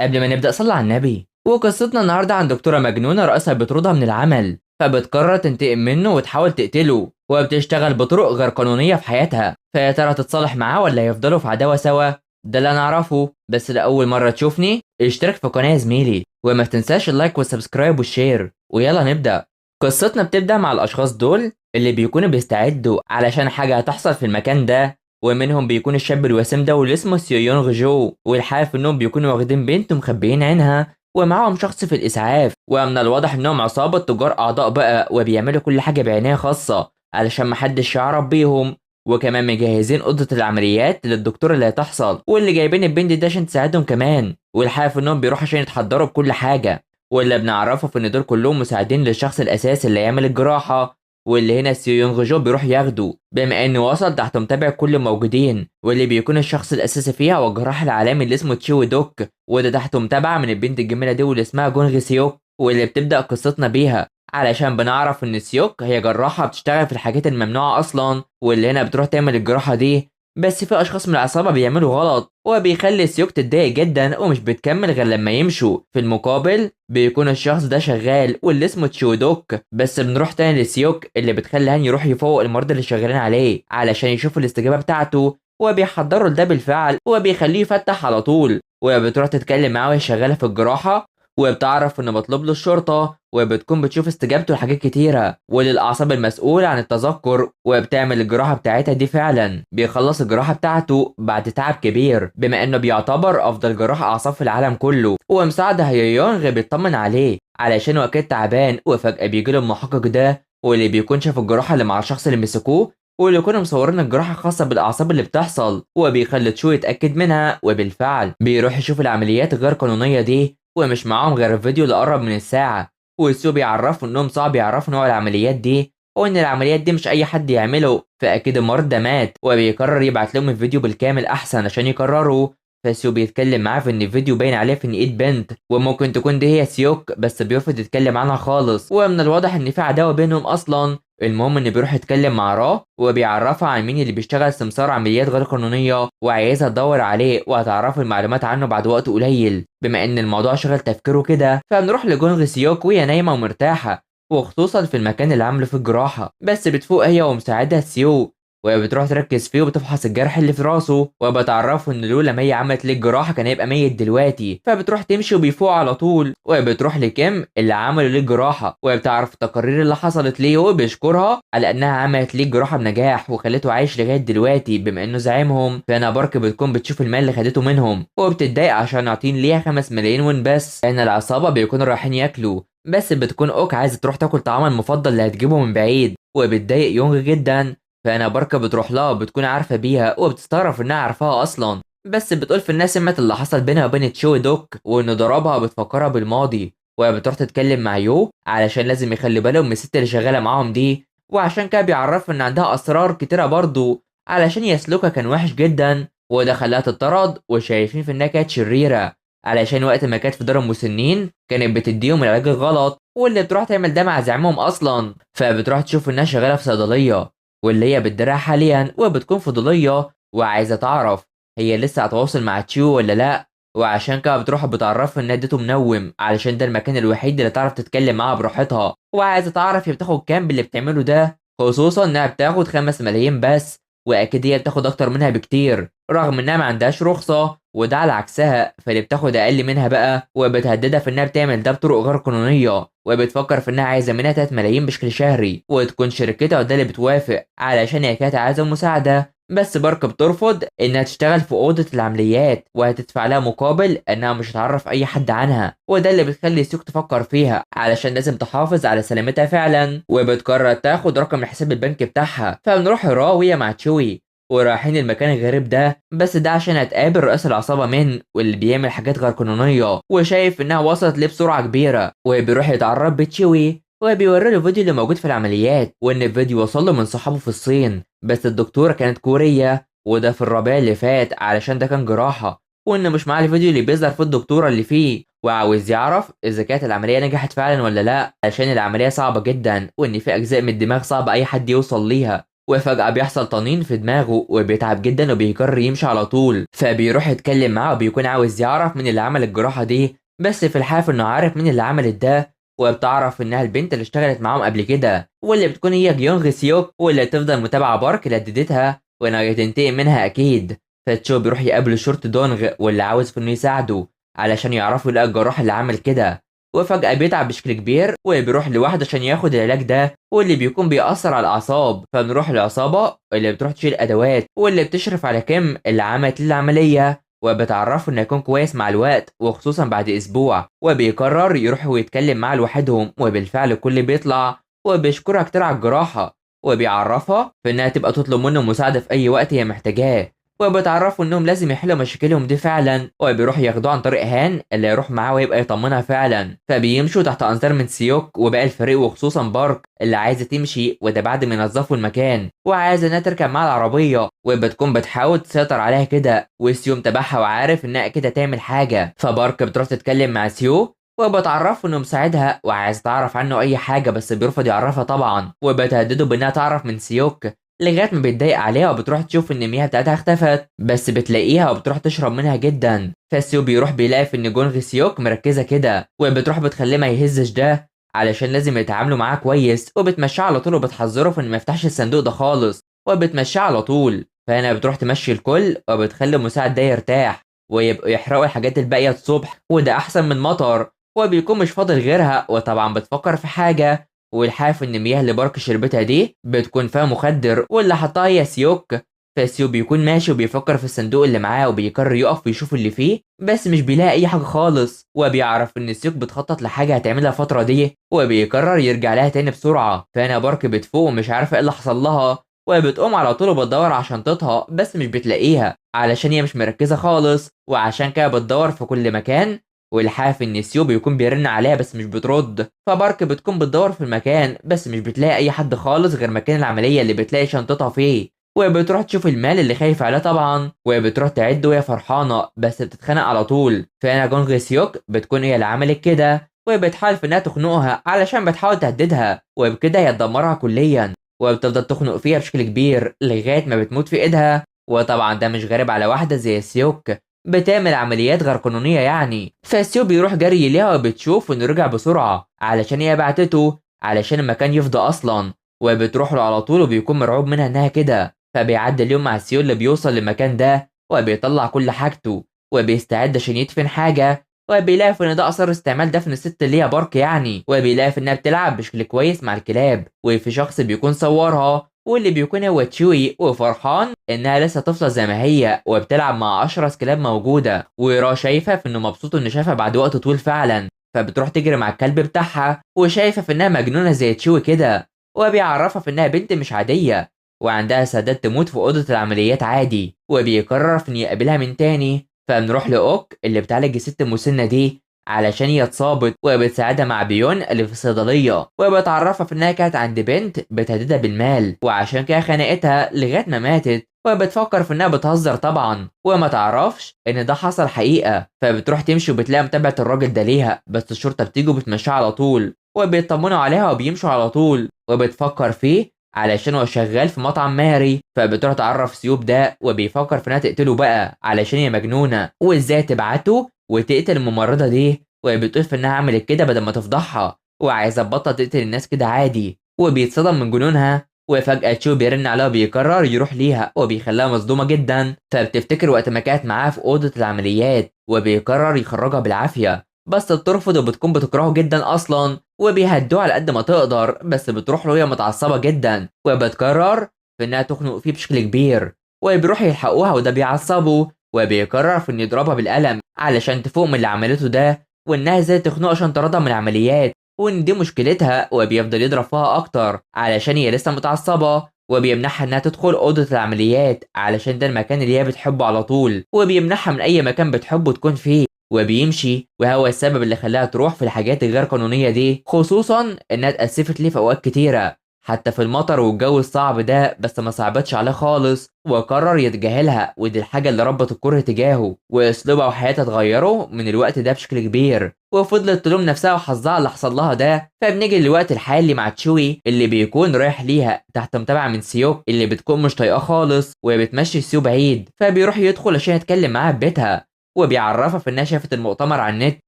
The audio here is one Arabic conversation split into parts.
قبل ما نبدأ صلي على النبي. وقصتنا النهاردة عن دكتورة مجنونة رئيسها بيطردها من العمل، فبتقرر تنتقم منه وتحاول تقتله، وبتشتغل بطرق غير قانونية في حياتها. فيا ترى تتصالح معاه ولا يفضلوا في عداوة سوا؟ ده اللي انا اعرفه. بس لأول مرة تشوفني اشترك في القناة يا زميلي، وما تنساش اللايك والسبسكرايب والشير. ويلا نبدأ. قصتنا بتبدأ مع الأشخاص دول اللي بيكونوا بيستعدوا علشان حاجة هتحصل في المكان ده، ومنهم بيكون الشاب الوسيم ده واللي اسمه سيو يونغ جو، والحالف انهم بيكونوا واخدين بنت ومخبيين عينها، ومعاهم شخص في الاسعاف. ومن الواضح انهم عصابة تجار اعضاء بقى، وبيعملوا كل حاجة بعناية خاصة علشان محدش يعرف بيهم. وكمان مجهزين اوضة العمليات للدكتور اللي هتحصل، واللي جايبين البنت ده عشان تساعدهم كمان. والحالف انهم بيروحوا عشان يتحضروا بكل حاجة. واللي بنعرفه في ان دول كلهم مساعدين للشخص الاساسي اللي يعمل الجراحة، واللي هنا سيو يونغ جو بيروح ياخده بما انه وصل تحت متابع كل الموجودين، واللي بيكون الشخص الاساسي فيها هو الجراح العالمي اللي اسمه تشيو دوك، وده تحته متابعه من البنت الجميله دي واللي اسمها جونغ سيوك، واللي بتبدا قصتنا بيها علشان بنعرف ان سيوك هي جراحه بتشتغل في الحاجات الممنوعه اصلا، واللي هنا بتروح تعمل الجراحه دي. بس في اشخاص من العصابه بيعملوا غلط، وبيخلي سيوك تتضايق جدا ومش بتكمل غير لما يمشوا. في المقابل بيكون الشخص ده شغال واللي اسمه تشودوك، بس بنروح تاني لسيوك اللي بتخلي هان يروح يفوق المرضى اللي شغالين عليه علشان يشوفوا الاستجابه بتاعته، وبيحضروا لده بالفعل وبيخليه يفتح على طول. وبتروح تتكلم معاه وهي شغاله في الجراحه، وبتعرف انه مطلوب له الشرطه، وبتكون بتشوف استجابته لحاجات كتيره وللاعصاب المسؤول عن التذكر، وبتعمل الجراحه بتاعتها دي. فعلا بيخلص الجراحه بتاعته بعد تعب كبير بما انه بيعتبر افضل جراح اعصاب في العالم كله. ومساعد هيونغ بيطمن عليه علشان هو اكيد تعبان، وفجاه بيجي له المحقق ده واللي بيكون شاف الجراحه اللي مع الشخص اللي مسكوه، واللي يكونوا مصورين الجراحة خاصة بالأعصاب اللي بتحصل، وبيخلي تشو يتأكد منها. وبالفعل بيروح يشوف العمليات الغير قانونية دي، ومش معاهم غير الفيديو اللي قرب من الساعة. وسو بيعرفوا انهم صعب يعرفوا نوع العمليات دي، وان العمليات دي مش اي حد يعمله، فاكيد المريض ده مات. وبيقرر يبعت لهم الفيديو بالكامل احسن عشان يقرروا. فسيو بيتكلم معاه في ان الفيديو باين عليه في ان ايد بنت، وممكن تكون دي هي سيوك، بس بيرفض يتكلم عنها خالص، ومن الواضح ان في عداوة بينهم اصلا. المهم انه بيروح يتكلم مع را وبيعرفها عن مين اللي بيشتغل سمسار عمليات غير قانونيه، وعايزها تدور عليه وهتعرف المعلومات عنه بعد وقت قليل. بما ان الموضوع شغل تفكيره كده، فبنروح لجونغ سيوك وهي نايمه ومرتاحه، وخصوصا في المكان اللي عامله في الجراحه. بس بتفوق هي ومساعدها سيو، وهي بتروح تركز فيه وبتفحص الجرح اللي في راسه، وبتعرفه ان لولا ما هي عملت ليه الجراحه كان هيبقى ميت دلوقتي. فبتروح تمشي وبيفوق على طول، وبتروح لكيم اللي عملوا ليه الجراحه، وبتعرف التقارير اللي حصلت ليه، وبيشكرها على انها عملت ليه الجراحه بنجاح وخلته عايش لغايه دلوقتي بما انه زعيمهم. فانا بارك بتكون بتشوف المال اللي خدته منهم، وبتتضايق عشان عاطين ليها 5 ملايين وين بس، لان العصابه بيكونوا رايحين ياكلوا. بس بتكون اوك عايزه تروح تاكل طعامها المفضل اللي هتجيبه من بعيد، وبتضايق يونغ جدا. فانا بركه بتروح لها وبتكون عارفه بيها، وبتستغرب انها عارفاها اصلا. بس بتقول في الناس سمعت اللي حصل بينها وبين تشو دوك، وانه ضربها بتفكرها بالماضي. وبتروح تتكلم مع يو علشان لازم يخلي بالهم من الست اللي شغاله معاهم دي، وعشان كده بيعرفوا ان عندها اسرار كتيره برضه علشان يسلكها كان وحش جدا، وده خلاها تطرد. وشايفين في انها كانت شريره علشان وقت ما كانت في دار المسنين كانت بتديهم العلاج الغلط، واللي بتروح تعمل ده مع زعيمهم اصلا. فبتروح تشوف انها شغاله في صيدليه، واللي هي بتدرع حاليا، وبتكون فضولية وعايزة تعرف هي لسه هتواصل مع تشيو ولا لا. وعشان كده بتروح بتعرف ان اديته منوم علشان ده المكان الوحيد اللي تعرف تتكلم معاها براحتها، وعايزة تعرف هي بتاخد كام باللي بتعمله ده، خصوصا انها بتاخد 5 ملايين بس، واكيد هي بتاخد اكتر منها بكتير رغم انها ما عندهاش رخصة. وده على عكسها، فاللي بتاخد اقل منها بقى، وبتهددها في انها بتعمل ده بطرق غير قانونيه، وبتفكر في انها عايزه منها 3 ملايين بشكل شهري، وتكون شركتها وده اللي بتوافق علشان هي كانت عايزه مساعده. بس بارك بترفض انها تشتغل في اوضه العمليات، وهتدفع لها مقابل انها مش هتعرف اي حد عنها، وده اللي بتخلي سيوك تفكر فيها علشان لازم تحافظ على سلامتها فعلا. وبتقرر تاخد رقم حساب البنك بتاعها. فبنروح راوية مع تشوي ورايحين المكان الغريب ده، بس ده عشان هتقابل رئيس العصابة من واللي بيعمل حاجات غير قانونية، وشايف انها وصلت ليه بسرعة كبيرة، وبيروح يتعرف بتشوي وبيوري له الفيديو اللي موجود في العمليات، وان الفيديو وصل له من صحابه في الصين، بس الدكتورة كانت كورية، وده في الربيع اللي فات علشان ده كان جراحة، وان مش معاه الفيديو اللي بيظهر في الدكتورة اللي فيه، وعاوز يعرف اذا كانت العملية نجحت فعلا ولا لا، علشان العملية صعبة جدا وان في اجزاء من الدماغ صعب اي حد يوصل ليها. وفجأة بيحصل طنين في دماغه وبيتعب جدا وبيقرر يمشي على طول، فبيروح يتكلم معاه وبيكون عاوز يعرف مين اللي عمل الجراحة دي، بس في الحقيقة انه عارف مين اللي عملت ده، وبتعرف انها البنت اللي اشتغلت معاهم قبل كده، واللي بتكون هي جيونغ سيوك، واللي تفضل متابعة بارك لهددتها وانها تنتقم منها اكيد. فتشو بيروح يقابل شورت دونغ واللي عاوز في انه يساعده علشان يعرفوا يلاقي الجراح اللي عمل كده، وفجأة بيتعب بشكل كبير وبيروح لوحده عشان ياخد العلاج ده، واللي بيكون بيأثر على الأعصاب. فبنروح للعصابة اللي بتروح تشيل أدوات واللي بتشرف على كيم اللي عملت العملية، وبتعرفه إنه يكون كويس مع الوقت وخصوصا بعد أسبوع، وبيقرر يروح ويتكلم مع لوحدهم، وبالفعل الكل بيطلع وبيشكرها كتير على الجراحة، وبيعرفها في إنها تبقى تطلب منه مساعدة في أي وقت هي محتاجاه، وبتعرفوا انهم لازم يحلوا مشاكلهم دي فعلا، وبيروح ياخدوه عن طريق هان اللي يروح معاه ويبقى يطمنها فعلا. فبيمشوا تحت انظار من سيوك وباقي الفريق وخصوصا بارك اللي عايزه تمشي، وده بعد ما ينظفوا المكان وعايزه انها تركب معاه العربيه، وبتكون بتحاول تسيطر عليها كده، وسيو متابعها وعارف انها كده تعمل حاجه. فبارك بتروح تتكلم مع سيو وبتعرفه انه مساعدها وعايز تعرف عنه اي حاجه، بس بيرفض يعرفها طبعا، وبتهدده بانها تعرف من سيوك لغايه ما بيتضايق عليها، وبتروح تشوف ان المياه بتاعتها اختفت، بس بتلاقيها وبتروح تشرب منها جدا. فسيو بيروح بيلاقي في ان جونغ سيوك مركزه كده، وبتروح بتخليه ما يهزش ده علشان لازم يتعاملوا معاه كويس، وبتمشيه على طول وبتحذره في ان ما يفتحش الصندوق ده خالص، وبتمشيه على طول. فهنا بتروح تمشي الكل وبتخلي المساعد ده يرتاح ويبقوا يحرقوا الحاجات الباقيه الصبح، وده احسن من مطر، وبيكون مش فاضل غيرها. وطبعا بتفكر في حاجه، والحاف ان المياه اللي بارك شربتها دي بتكون فيها مخدر واللي حطها هي سيوك. فسيو بيكون ماشي وبيفكر في الصندوق اللي معاه وبيقرر يقف ويشوف اللي فيه، بس مش بيلاقي اي حاجه خالص، وبيعرف ان سيوك بتخطط لحاجه هتعملها الفتره دي، وبيقرر يرجع لها تاني بسرعه. فهنا بارك بتفوق ومش عارفه ايه اللي حصل لها، وبتقوم على طول وبتدور على شنطتها بس مش بتلاقيها علشان هي مش مركزه خالص، وعشان كده بتدور في كل مكان، والحاف ان سيو بيكون بيرن عليها بس مش بترد. فبارك بتكون بتدور في المكان بس مش بتلاقي اي حد خالص غير مكان العمليه اللي بتلاقي شنطتها فيه، وبتروح تشوف المال اللي خايف عليه طبعا، وبتروح تعد وهي فرحانه بس بتتخانق على طول. فهنا جونغ سيوك بتكون هي اللي عملت كده، وبتحاول في انها تخنقها علشان بتحاول تهددها، وبكده هي تدمرها كليا، وبتفضل تخنق فيها بشكل كبير لغايه ما بتموت في ايدها. وطبعا ده مش غريب على واحده زي سيوك بتعمل عمليات غير قانونية يعني. فسيو بيروح جري ليها وبتشوف انه رجع بسرعة علشان هي بعتته علشان المكان يفضى اصلا، وبتروح له على طول وبيكون مرعوب منها انها كده. فبيعدي اليوم مع سيو اللي بيوصل للمكان ده وبيطلع كل حاجته وبيستعد عشان يدفن حاجة، وبيلاقي في ان ده اثر استعمال دفن الست اللي هي بارك يعني، وبيلاقي في انها بتلعب بشكل كويس مع الكلاب، وفي شخص بيكون صورها واللي بيكون هو تشوي وفرحان انها لسه طفله زي ما هي وبتلعب مع اشرس كلاب موجوده، ورا شايفه في انه مبسوط انه شافها بعد وقت طويل فعلا، فبتروح تجري مع الكلب بتاعها وشايفه في انها مجنونه زي تشوي كده، وبيعرفها في انها بنت مش عاديه وعندها استعداد تموت في اوضه العمليات عادي، وبيقرر في انه يقابلها من تاني. فبنروح لاوك اللي بتعالج الست المسنه دي علشان هي اتصابت، وبتساعدها مع بيون اللي في الصيدليه، وبتعرفها في انها كانت عند بنت بتهددها بالمال وعشان كده خانقتها لغايه ما ماتت، وبتفكر في انها بتهزر طبعا وما تعرفش ان ده حصل حقيقه. فبتروح تمشي وبتلاقي متابعه الراجل ده ليها، بس الشرطه بتيجي وبتمشيها على طول وبيطمنوا عليها وبيمشوا على طول، وبتفكر فيه علشان هو شغال في مطعم ماري. فبتروح تعرف سيوب ده وبيفكر في انها تقتله بقى علشان هي مجنونه، وازاي تبعته وتقتل الممرضة دي، وبتقول في انها عملت كده بدل ما تفضحها وعايزة تبطل تقتل الناس كده عادي، وبيتصدم من جنونها. وفجأة تشو بيرن عليها وبيقرر يروح ليها وبيخليها مصدومة جدا، فبتفتكر وقت ما كانت معاه في أوضة العمليات وبيقرر يخرجها بالعافية، بس بترفض وبتكون بتكرهه جدا أصلا، وبيهدوه على قد ما تقدر، بس بتروح له وهي متعصبة جدا وبتقرر في انها تخنق فيه بشكل كبير، وبيروح يلحقوها وده بيعصبه، وبيقرر في انه يضربها بالقلم علشان تفوق من اللي عملته ده، وانها ازاي تخنقه عشان ترضى من العمليات وان دي مشكلتها، وبيفضل يضرب فيها اكتر علشان هي لسه متعصبه، وبيمنعها انها تدخل اوضه العمليات علشان ده المكان اللي هي بتحبه على طول، وبيمنعها من اي مكان بتحبه تكون فيه، وبيمشي وهو السبب اللي خلاها تروح في الحاجات الغير قانونيه دي، خصوصا انها اتاسفت ليه في اوقات كتيره حتى في المطر والجو الصعب ده، بس ما صعبتش عليه خالص وقرر يتجاهلها، ودي الحاجة اللي ربط الكره تجاهه، واسلوبها وحياتها اتغيروا من الوقت ده بشكل كبير، وفضلت تلوم نفسها وحظها اللي حصل لها ده. فبنيجي للوقت الحالي مع تشوي اللي بيكون رايح ليها تحت متابعة من سيوك اللي بتكون مش طايقاه خالص وبتمشي سيو بعيد، فبيروح يدخل عشان يتكلم معاها في بيتها، وبيعرفها في انها شافت المؤتمر على النت،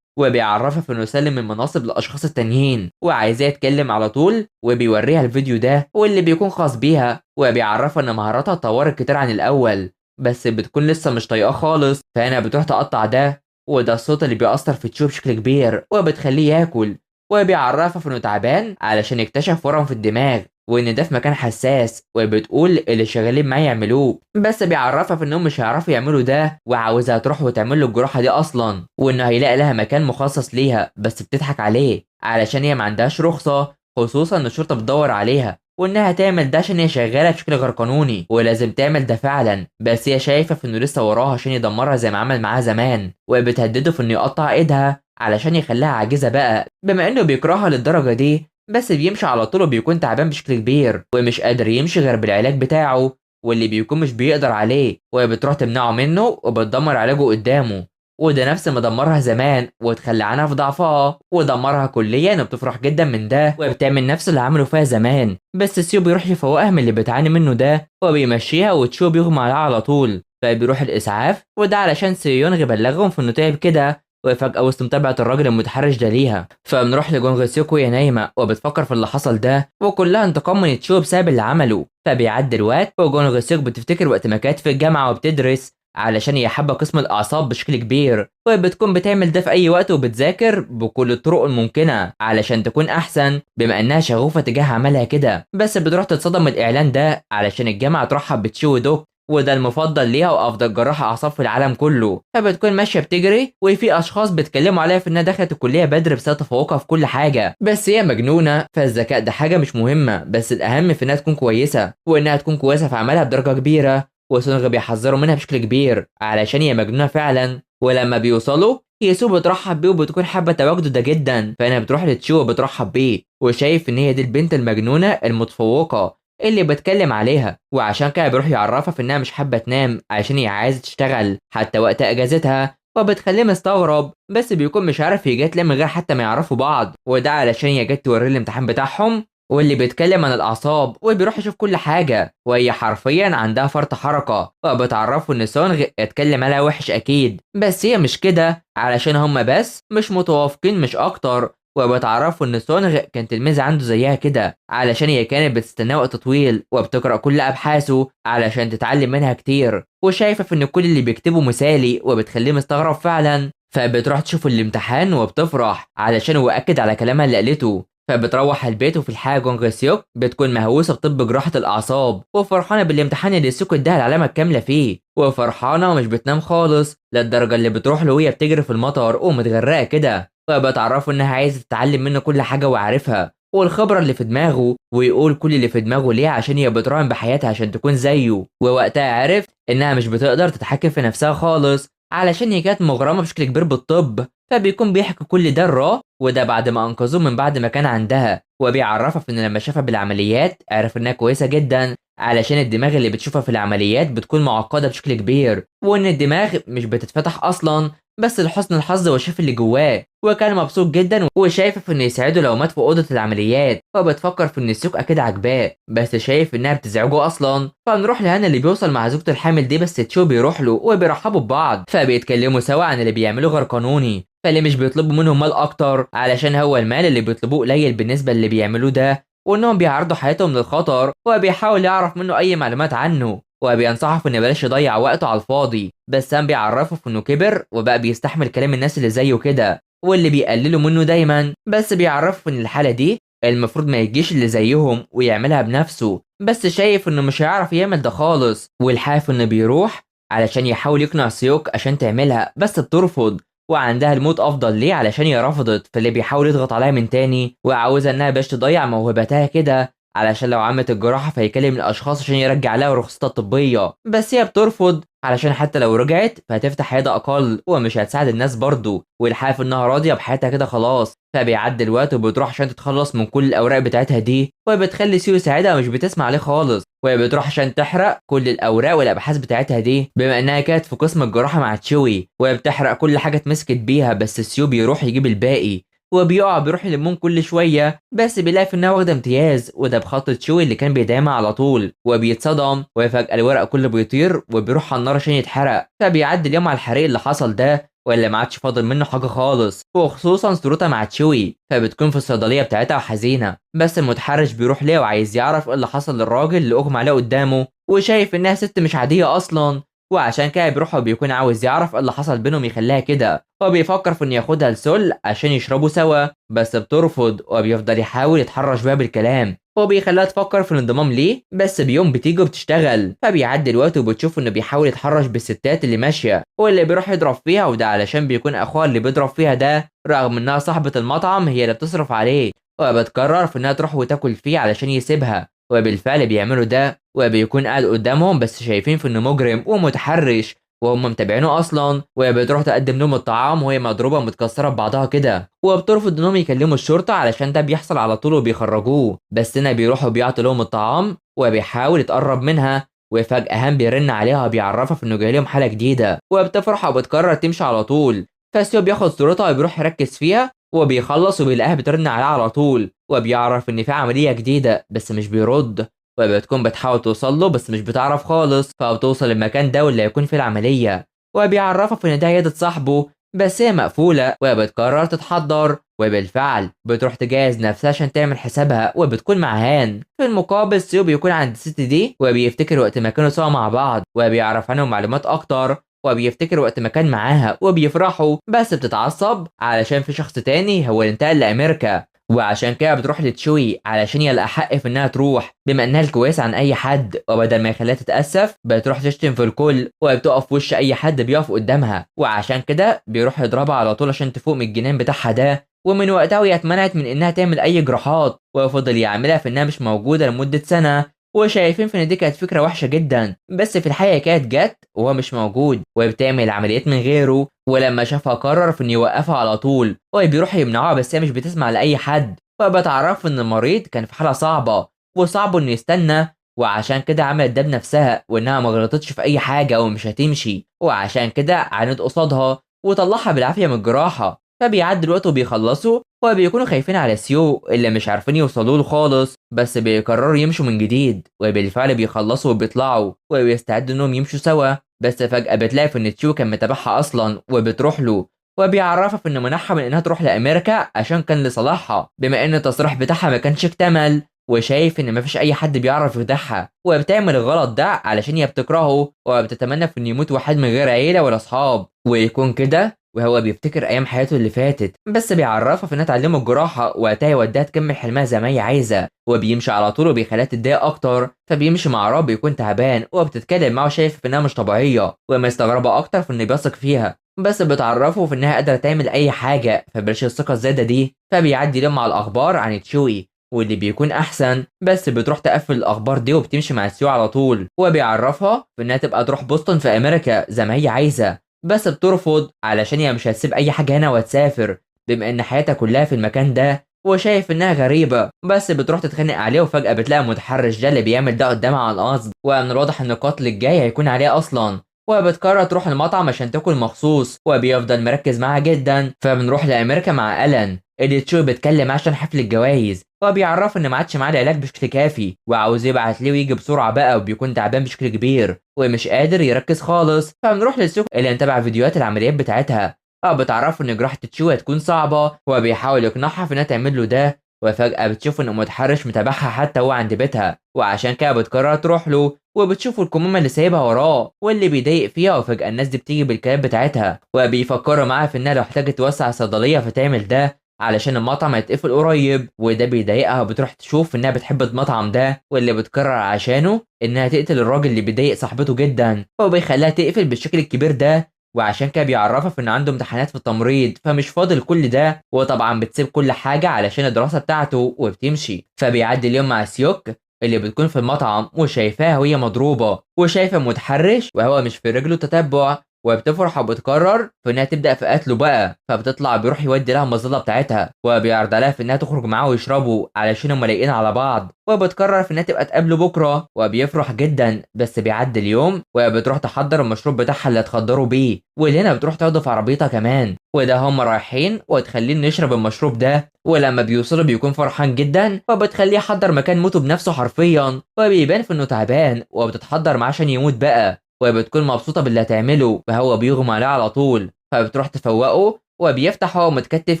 وبيعرفها في انه يسلم المناصب للاشخاص التانيين وعايزاه يتكلم على طول، وبيوريها الفيديو ده واللي بيكون خاص بيها، وبيعرفها ان مهاراتها اتطورت كتير عن الاول، بس بتكون لسه مش طايقاه خالص. فهنا بتروح تقطع ده، وده الصوت اللي بيأثر في تشو بشكل كبير وبتخليه ياكل، وبيعرفها في انه تعبان علشان اكتشف ورم في الدماغ وان ده في مكان حساس، وبتقول اللي شغالين معاه يعملوه، بس بيعرفها في انهم مش هيعرفوا يعملوا ده، وعاوزها تروح وتعمل له الجراحه دي اصلا، وانه هيلاقي لها مكان مخصص ليها، بس بتضحك عليه علشان هي ما عندهاش رخصه، خصوصا ان الشرطه بتدور عليها، وانها تعمل ده عشان هي شغاله بشكل غير قانوني ولازم تعمل ده فعلا، بس هي شايفه في انه لسه وراها عشان يدمرها زي ما عمل معاها زمان، وبتهدده في انه يقطع ايدها علشان يخليها عاجزه بقى، بما انه بيكرهها للدرجه دي، بس بيمشي على طول وبيكون تعبان بشكل كبير ومش قادر يمشي غير بالعلاج بتاعه واللي بيكون مش بيقدر عليه، وبتروح تمنعه منه وبتدمر علاجه قدامه، وده نفس ما دمرها زمان وتخلى عنها في ضعفها ودمرها كليا، وبتفرح جدا من ده وبتعمل نفس اللي عمله فيها زمان، بس سيو بيروح يفوقها من اللي بتعاني منه ده وبيمشيها، وتشو بيغمى عليها على طول، فبيروح الاسعاف، وده علشان سيون يبلغهم في انه تعب كده، وفجأة وسط متابعة الراجل المتحرش ده ليها، فبنروح لجونغ سيوك وهي نايمة وبتفكر في اللي حصل ده وكلها انتقام من تشو بسبب اللي عمله. فبيعدي الوقت وجونغ سيوك بتفتكر وقت ما كانت في الجامعة وبتدرس علشان هي حابة قسم الأعصاب بشكل كبير، وبتكون بتعمل ده في أي وقت وبتذاكر بكل الطرق الممكنة علشان تكون أحسن بما إنها شغوفة تجاه عملها كده، بس بتروح تتصدم من الإعلان ده علشان الجامعة ترحب بتشو دوك، وده المفضل ليها وافضل جراح اعصاب في العالم كله، فبتكون ماشيه بتجري وفي اشخاص بيتكلموا عليها في انها دخلت الكليه بدري بسبب تفوقها في كل حاجه، بس هي مجنونه، فالذكاء ده حاجه مش مهمه، بس الاهم في انها تكون كويسه، وانها تكون كويسه في عملها بدرجه كبيره، وسونغ بيحذروا منها بشكل كبير علشان هي مجنونه فعلا، ولما بيوصلوا يسوع بترحب بيه وبتكون حابه تواجده ده جدا، فانا بتروح لتشو وبترحب بيه وشايف ان هي دي البنت المجنونه المتفوقه اللي بتكلم عليها، وعشان كده بيروح يعرفها في انها مش حابه تنام عشان هي عايزه تشتغل حتى وقت اجازتها، وبتخليه مستغرب، بس بيكون مش عارف هي جت ليه من غير حتى ما يعرفوا بعض، وده علشان هي جت توريه الامتحان بتاعهم واللي بيتكلم عن الاعصاب، وبيروح يشوف كل حاجه وهي حرفيا عندها فرط حركه، وبتعرفه ان سونغ اتكلم عليها وحش اكيد، بس هي مش كده علشان هما بس مش متوافقين مش اكتر، وبتعرفوا ان سونغ كان تلميذ عنده زيها كده علشان هي كانت بتستناه وقت طويل وبتقرا كل ابحاثه علشان تتعلم منها كتير، وشايفه في ان كل اللي بيكتبه مثالي وبتخليه مستغرب فعلا، فبتروح تشوف الامتحان وبتفرح علشان هو اكد على كلامها اللي قالته، فبتروح البيت، وفي الحاجه جونغ سيوك بتكون مهووسه بطب جراحه الاعصاب وفرحانه بالامتحان اللي سيوك اداها العلامه الكامله فيه، وفرحانه ومش بتنام خالص للدرجه اللي بتروح له وهي بتجري في المطر ومتغرقه كده، فبتعرفه انها عايزه تتعلم منه كل حاجه وعارفها والخبره اللي في دماغه، ويقول كل اللي في دماغه ليه عشان هي بتراهن بحياتها عشان تكون زيه، ووقتها عرف انها مش بتقدر تتحكم في نفسها خالص علشان هي كانت مغرمه بشكل كبير بالطب، فبيكون بيحكي كل ده الراه، وده بعد ما انقذوه من بعد ما كان عندها، وبيعرفها في ان لما شافها بالعمليات عرف انها كويسه جدا علشان الدماغ اللي بتشوفها في العمليات بتكون معقده بشكل كبير، وان الدماغ مش بتتفتح اصلا بس لحسن الحظ وشاف اللي جواه، وكان مبسوط جدا وشايف في انه يساعده لو مات في اوضه العمليات، وبتفكر في ان سيوك اكيد عجباه بس شايف انها بتزعجه اصلا، فنروح لهنا اللي بيوصل مع زوجته الحامل دي، بس تشو بيروح له وبيرحبوا ببعض، فبيتكلموا سوا عن اللي بيعملوه غير قانوني، فاللي مش بيطلبوا منهم مال اكتر علشان هو المال اللي بيطلبوه قليل بالنسبه اللي بيعملوه ده، وانهم بيعرضوا حياتهم للخطر، وبيحاول يعرف منه اي معلومات عنه، وبينصحه في انه بلاش يضيع وقته على الفاضي، بس سام بيعرفه في انه كبر وبقى بيستحمل كلام الناس اللي زيه كده واللي بيقللوا منه دايما، بس بيعرفه ان الحاله دي المفروض ما يجيش اللي زيهم ويعملها بنفسه، بس شايف انه مش هيعرف يعمل ده خالص، والحاف انه بيروح علشان يحاول يقنع سيوك عشان تعملها بس بترفض، وعندها الموت افضل ليه علشان هي رفضت، فاللي بيحاول يضغط عليها من تاني وعاوزها انها باش تضيع موهبتها كده علشان لو عملت الجراحه فيكلم الاشخاص عشان يرجع لها رخصتها الطبيه، بس هي بترفض علشان حتى لو رجعت فهتفتح عياده اقل ومش هتساعد الناس برضه، والحاف انها راضيه بحياتها كده خلاص، فبيعدي الوقت وبتروح عشان تتخلص من كل الاوراق بتاعتها دي، وبتخلي سيو يساعدها ومش بتسمع عليه خالص، وهي بتروح عشان تحرق كل الاوراق والابحاث بتاعتها دي بما انها كانت في قسم الجراحه مع تشوي، وهي بتحرق كل حاجه اتمسكت بيها. بس سيو بيروح يجيب الباقي بيروح يلمهم كل شويه، بس بيلاقي في انها واخده امتياز، وده بخط تشوي اللي كان بيدعمها على طول، وبيتصدم وفجاه الورق كله بيطير وبيروح على النار عشان يتحرق. فبيعدي اليوم على الحريق اللي حصل ده، ولا ما عادش فاضل منه حاجه خالص، وخصوصا صورتها مع تشوي. فبتكون في الصيدليه بتاعتها وحزينه، بس المتحرش بيروح ليها وعايز يعرف ايه اللي حصل للراجل اللي اغمى عليه قدامه، وشايف انها ست مش عاديه اصلا، وعشان كده بيروح وبيكون عاوز يعرف ايه اللي حصل بينهم يخليها كده. هو بيفكر في انه ياخدها لسول عشان يشربوا سوا، بس بترفض وبيفضل يحاول يتحرش بيها بالكلام، هو بيخليها تفكر في الانضمام ليه. بس بيوم بتيجي وبتشتغل، فبيعدي الوقت وبتشوف انه بيحاول يتحرش بالستات اللي ماشيه واللي بيروح يضرب فيها، وده علشان بيكون اخوها اللي بيضرب فيها ده رغم انها صاحبه المطعم هي اللي بتصرف عليه، وبتقرر في انها تروح وتاكل فيه علشان يسيبها. وبالفعل بيعملوا ده، وبيكون قاعد قدامهم بس شايفين في انه مجرم ومتحرش وهم متابعينه اصلا، وهي بتروح تقدم لهم الطعام وهي مضروبه ومتكسره ببعضها كده، وبترفض انهم يكلموا الشرطه علشان ده بيحصل على طول وبيخرجوه. بس هنا بيروحوا بيعطوا لهم الطعام وبيحاول يتقرب منها، وفجاه هام بيرن عليها وبيعرفها في انه جاي لهم حاله جديده، وبتفرح وبتقرر تمشي على طول. فسيو بياخد صورتها وبيروح يركز فيها، وبيخلص وبيلاقيها بترن عليه على طول، وبيعرف ان في عمليه جديده بس مش بيرد، وبتكون بتحاول توصل له بس مش بتعرف خالص. فبتوصل المكان ده واللي هيكون فيه العملية، وبيعرفها في ان ده عيادة صاحبه بس هي مقفولة، وبتقرر تتحضر، وبالفعل بتروح تجهز نفسها عشان تعمل حسابها، وبتكون مع هان. في المقابل سيو بيكون عند الست دي وبيفتكر وقت ما كانوا سوا مع بعض، وبيعرف عنهم معلومات اكتر، وبيفتكر وقت ما كان معاها وبيفرحوا. بس بتتعصب علشان في شخص تاني هو اللي انتقل لامريكا، وعشان كده بتروح لتشوي علشان يلقى حق في انها تروح بما انها الكويسه عن اي حد، وبدل ما يخليها تتاسف بتروح تشتم في الكل، وبتقف في وش اي حد بيقف قدامها، وعشان كده بيروح يضربها على طول عشان تفوق من الجنان بتاعها ده. ومن وقتها وهي اتمنعت من انها تعمل اي جراحات، وفضل يعملها في انها مش موجوده لمده سنه، وشايفين في ان دي كانت فكره وحشه جدا، بس في الحقيقه كانت جت وهو مش موجود وبتعمل عمليات من غيره. ولما شافها قرر في انه يوقفها على طول، وبيروح يمنعها بس هي مش بتسمع لاي حد، وبتعرف ان المريض كان في حاله صعبه وصعب انه يستنى، وعشان كده عملت ده بنفسها وانها ما غلطتش في اي حاجه ومش هتمشي، وعشان كده عاند قصادها وطلعها بالعافيه من الجراحه. فبيعدي الوقت وبيخلصوا، وبيكونوا خايفين على سيو اللي مش عارفين يوصلوا له خالص، بس بيقرروا يمشوا من جديد، وبالفعل بيخلصوا وبيطلعوا وبيستعدوا انهم يمشوا سوا. بس فجأة بتلاقي في ان تشيو كان متابعها اصلا وبتروح له، وبيعرفها في انه منحها من انها تروح لامريكا عشان كان لصالحها بما ان التصريح بتاعها ما كانش اكتمل، وشايف ان مفيش اي حد بيعرف يخدعها، وبتعمل الغلط ده علشان هي بتكرهه وبتتمنى في انه يموت واحد من غير عيله ولا اصحاب ويكون كده، وهو بيفتكر ايام حياته اللي فاتت. بس بيعرفها في انها تعلمه الجراحه وقتها يوديها تكمل حلمها زي ما هي عايزه، وبيمشي على طول وبيخليها تتضايق اكتر. فبيمشي مع راب بيكون تعبان وبتتكلم معه شايف في انها مش طبيعيه، ومستغربه اكتر في انه بيثق فيها، بس بتعرفه في انها قادره تعمل اي حاجه، فبلاش الثقه الزايده دي. فبيعدي يوم مع الاخبار عن تشوي واللي بيكون احسن، بس بتروح تقفل الاخبار دي وبتمشي مع سيو على طول، وبيعرفها في انها تبقى تروح بوسطن في امريكا زي ما هي عايزه، بس بترفض علشان هي مش هتسيب اي حاجه هنا وتسافر بما ان حياتها كلها في المكان ده، وشايف انها غريبه. بس بتروح تتخانق عليه، وفجاه بتلاقي المتحرش ده اللي بيعمل ده قدامها عن قصد، ومن الواضح ان القتل الجاي هيكون عليه اصلا، وبتقرر تروح المطعم عشان تاكل مخصوص، وبيفضل مركز معاها جدا. فبنروح لامريكا مع الان اللي تشو بيتكلم عشان حفل الجوائز، وبيعرف ان ما عادش معاه العلاج بشكل كافي وعاوز يبعت ليه ويجي بسرعه بقى، وبيكون تعبان بشكل كبير ومش قادر يركز خالص. فبنروح للسوق اللي متابع فيديوهات العمليات بتاعتها، بتعرف ان جراحه تشو هتكون صعبه، وبيحاول يقنعها في انها تعمل له ده، وفجاه بتشوف ان متحرش متابعها حتى هو عند بيتها، وعشان كده بتقرر تروح له، وبتشوف الكمامه اللي سايبها وراه واللي بيضايق فيها، وفجاه الناس دي بتيجي بالكلام بتاعتها، وبيفكروا معاها في انها لو احتاجت توسع صيدليه فتعمل ده علشان المطعم هيتقفل قريب، وده بيضايقها وبتروح تشوف انها بتحب المطعم ده، واللي بتقرر عشانه انها تقتل الراجل اللي بيضايق صاحبته جدا، وبيخليها تقفل بالشكل الكبير ده، وعشان كده بيعرفها في ان عنده امتحانات في التمريض فمش فاضل كل ده، وطبعا بتسيب كل حاجه علشان الدراسه بتاعته وبتمشي. فبيعدي اليوم مع سيوك اللي بتكون في المطعم وشايفاها وهي مضروبه، وشايفه متحرش وهو مش في رجله تتبع، وبتفرح وبتقرر في انها تبدا في قتله بقى، فبتطلع بيروح يودي لها المظله بتاعتها وبيعرض عليها في انها تخرج معاه ويشربوا علشان هم لايقين على بعض، وبتقرر في انها تبقى تقابله بكره وبيفرح جدا. بس بيعدي اليوم وبتروح تحضر المشروب بتاعها اللي هتخدروا بيه، واللي هنا بتروح تاخده في عربيتها كمان، وده هم رايحين وتخليه نشرب المشروب ده. ولما بيوصلوا بيكون فرحان جدا وبتخليه يحضر مكان موته بنفسه حرفيا، وبيبان في انه تعبان وبتتحضر معاه عشان يموت بقى، وبتكون مبسوطه باللي هتعمله، فهو بيغمى عليه على طول، فبتروح تفوقه وبيفتح هو متكتف